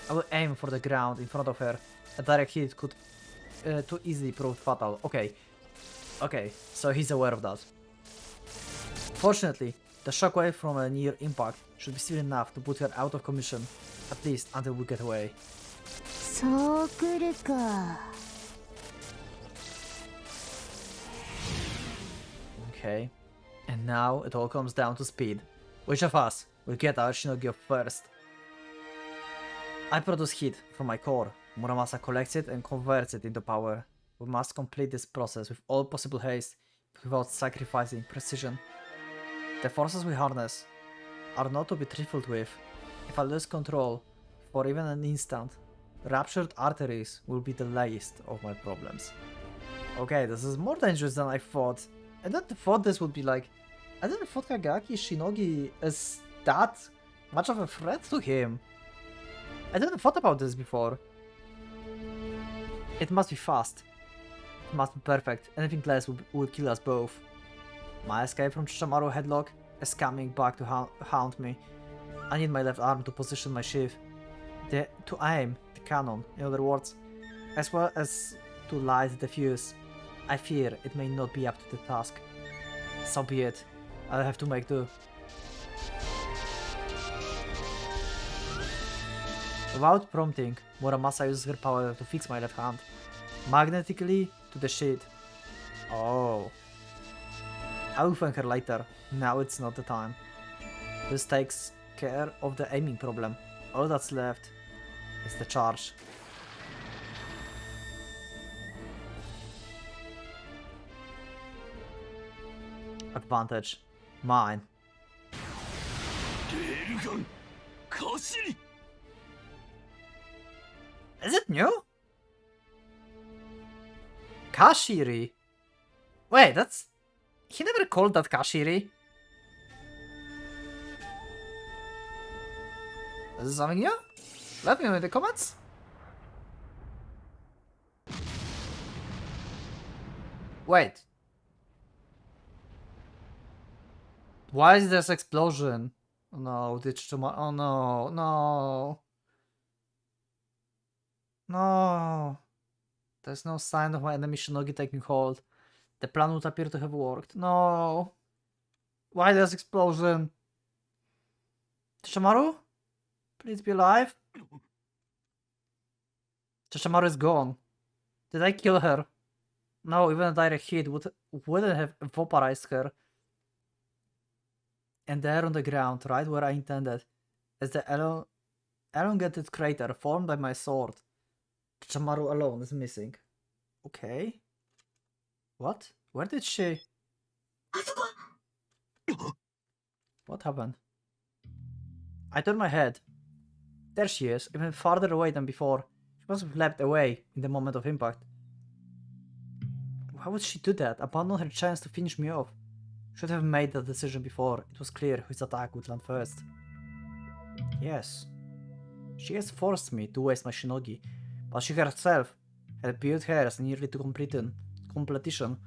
A: I will aim for the ground in front of her. A direct hit could too easily prove fatal. Okay, so he's aware of that. Fortunately, the shockwave from a near impact should be still enough to put her out of commission, at least until we get away.
D: そう来るか。
A: Okay, and now it all comes down to speed. Which of us will get our Shinogi up first? I produce heat from my core. Muramasa collects it and converts it into power. We must complete this process with all possible haste, without sacrificing precision. The forces we harness are not to be trifled with. If I lose control for even an instant, ruptured arteries will be the least of my problems. Okay, this is more dangerous than I thought. I didn't thought this would be like... I didn't thought Kagaki Shinogi is that much of a threat to him. I didn't thought about this before. It must be fast. It must be perfect. Anything less would kill us both. My escape from Chamaru headlock is coming back to haunt me. I need my left arm to position my sheath. To aim the cannon, in other words, as well as to light the fuse. I fear it may not be up to the task. So be it. I'll have to make do. Without prompting, Muramasa uses her power to fix my left hand magnetically to the sheet. Oh. I will thank her later. Now it's not the time. This takes care of the aiming problem. All that's left is the charge. Advantage. Mine. Is it new? Kashiri? Wait, that's... He never called that Kashiri. Is this something new? Let me know in the comments. Wait. Why is this explosion? Oh no, oh no, no. No. There's no sign of my enemy Shinogi taking hold. The plan would appear to have worked. No. Why this explosion? Shamaru? Please be alive. Shamaru is gone. Did I kill her? No, even a direct hit wouldn't have vaporized her. And there on the ground, right where I intended, is the elongated crater formed by my sword. Chamaru alone is missing. Okay. What? Where did she... What happened? I turned my head. There she is, even farther away than before. She must have leapt away in the moment of impact. Why would she do that? Abandon her chance to finish me off. Should have made that decision before. It was clear whose attack would land first. Yes. She has forced me to waste my Shinogi, but she herself had built hers nearly to competition.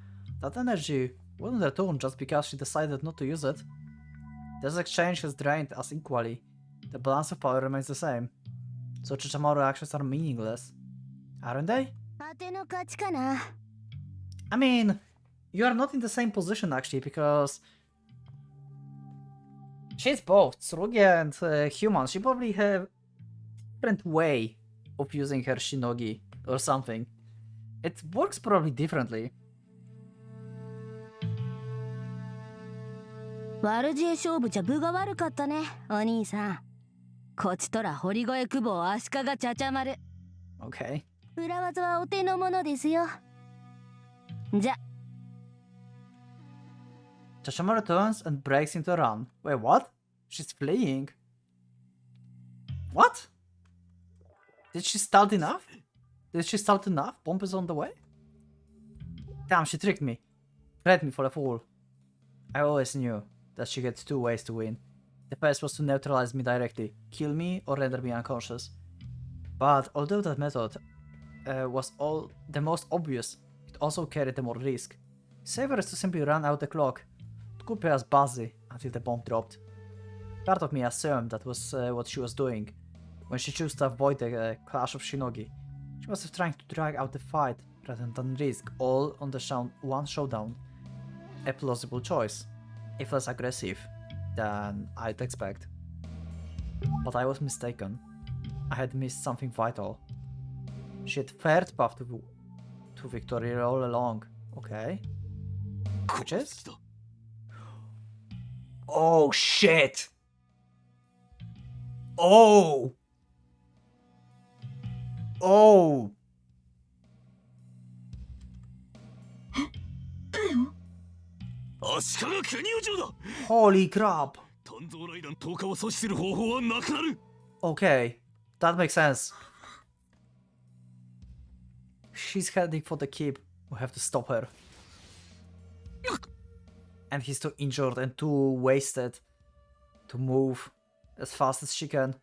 A: That energy wasn't returned just because she decided not to use it. This exchange has drained us equally. The balance of power remains the same. So Chichamaru actions are meaningless. Aren't they?
D: 当ての勝ちかな。
A: I mean, you are not in the same position actually, because she's both Tsurugi and human. She probably have different way of using her shinogi or something. It works probably differently.
D: 悪知恵勝負じゃ分が悪かったね、お兄さん。こちとら堀越久保足利ちゃちゃ丸。
A: Okay.
D: 裏技はお手の物ですよ。じゃ。
A: Chashamaru turns and breaks into a run. Wait, what? She's fleeing. What? Did she start enough? Did she start enough? Bomb is on the way? Damn, she tricked me. Played me for a fool. I always knew that she had two ways to win. The first was to neutralize me directly, kill me or render me unconscious. But although that method was the most obvious, it also carried the more risk. Safer is to simply run out the clock. It could be as buzzy until the bomb dropped. Part of me assumed that was what she was doing. When she chose to avoid the clash of shinogi, she was trying to drag out the fight rather than risk all on the one showdown. A plausible choice, if less aggressive than I'd expect. But I was mistaken. I had missed something vital. She had third path to victory all along. Okay. Which is? Oh shit! Oh! Oh!
B: 足利国王城だ。
A: Holy crap!
B: 炭造雷弾投下を阻止する方法はなくなる。
A: Okay, that makes sense. She's heading for the keep. We have to stop her. And he's too injured and too wasted to move as fast as she can.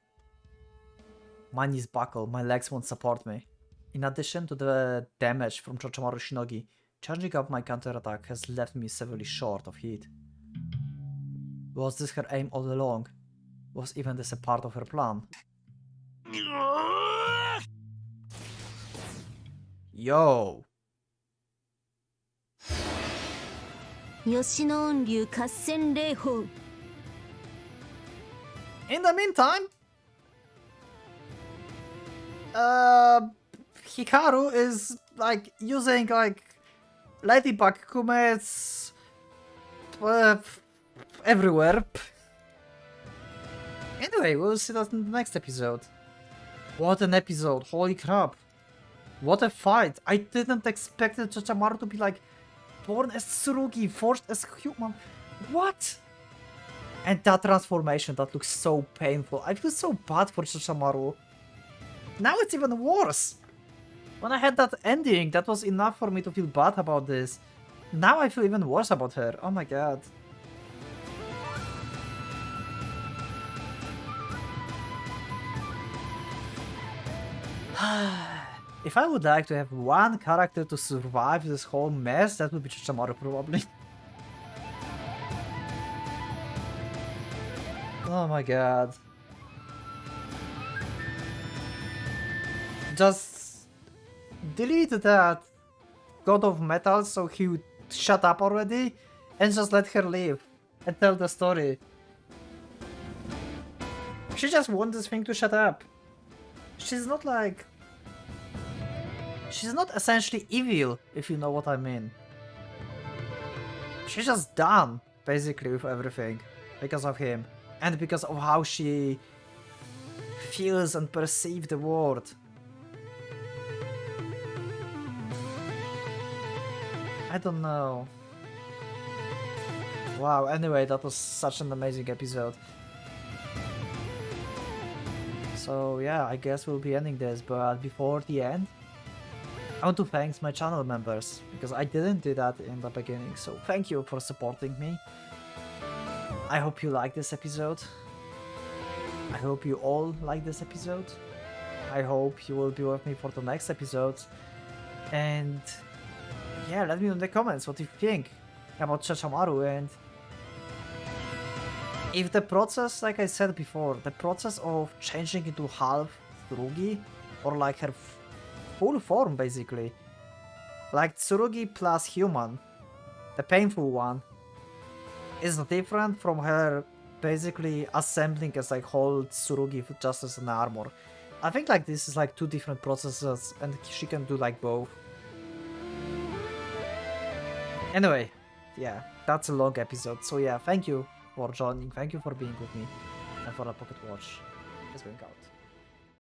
A: My knees buckle, my legs won't support me. In addition to the damage from Chochamaru Shinogi, charging up my counterattack has left me severely short of heat. Was this her aim all along? Was even this a part of her plan? Yo!
D: 吉野雲流合戦霊法。
A: In the meantime, Hikaru is like using like ladybug kumets everywhere. Anyway, we'll see that in the next episode. What an episode! Holy crap! What a fight! I didn't expect Chochamaru to be like born as Tsurugi, forced as human. What? And that transformation, that looks so painful. I feel so bad for Chochamaru. Now it's even worse. When I had that ending, that was enough for me to feel bad about this. Now I feel even worse about her. Oh my god. If I would like to have one character to survive this whole mess, that would be Chochamaru probably. Oh my god. Just delete that God of Metal so he would shut up already and just let her live and tell the story. She just wants this thing to shut up. She's not like... She's not essentially evil, if you know what I mean. She's just done, basically, with everything because of him. And because of how she feels and perceives the world. I don't know. Wow, anyway, that was such an amazing episode. So yeah, I guess we'll be ending this, but before the end, I want to thank my channel members, because I didn't do that in the beginning, so thank you for supporting me. I hope you like this episode. I hope you all like this episode. I hope you will be with me for the next episodes. And yeah, let me know in the comments what you think about Chachamaru, and if the process, like I said before, the process of changing into half Tsurugi, or like her full form basically, like Tsurugi plus human, the painful one, is different from her basically assembling as like whole Tsurugi just as an armor. I think like this is like two different processes and she can do like both. Anyway, yeah, that's a long episode. So yeah, thank you for joining, thank you for being with me, and for the Pocket Watch is going out.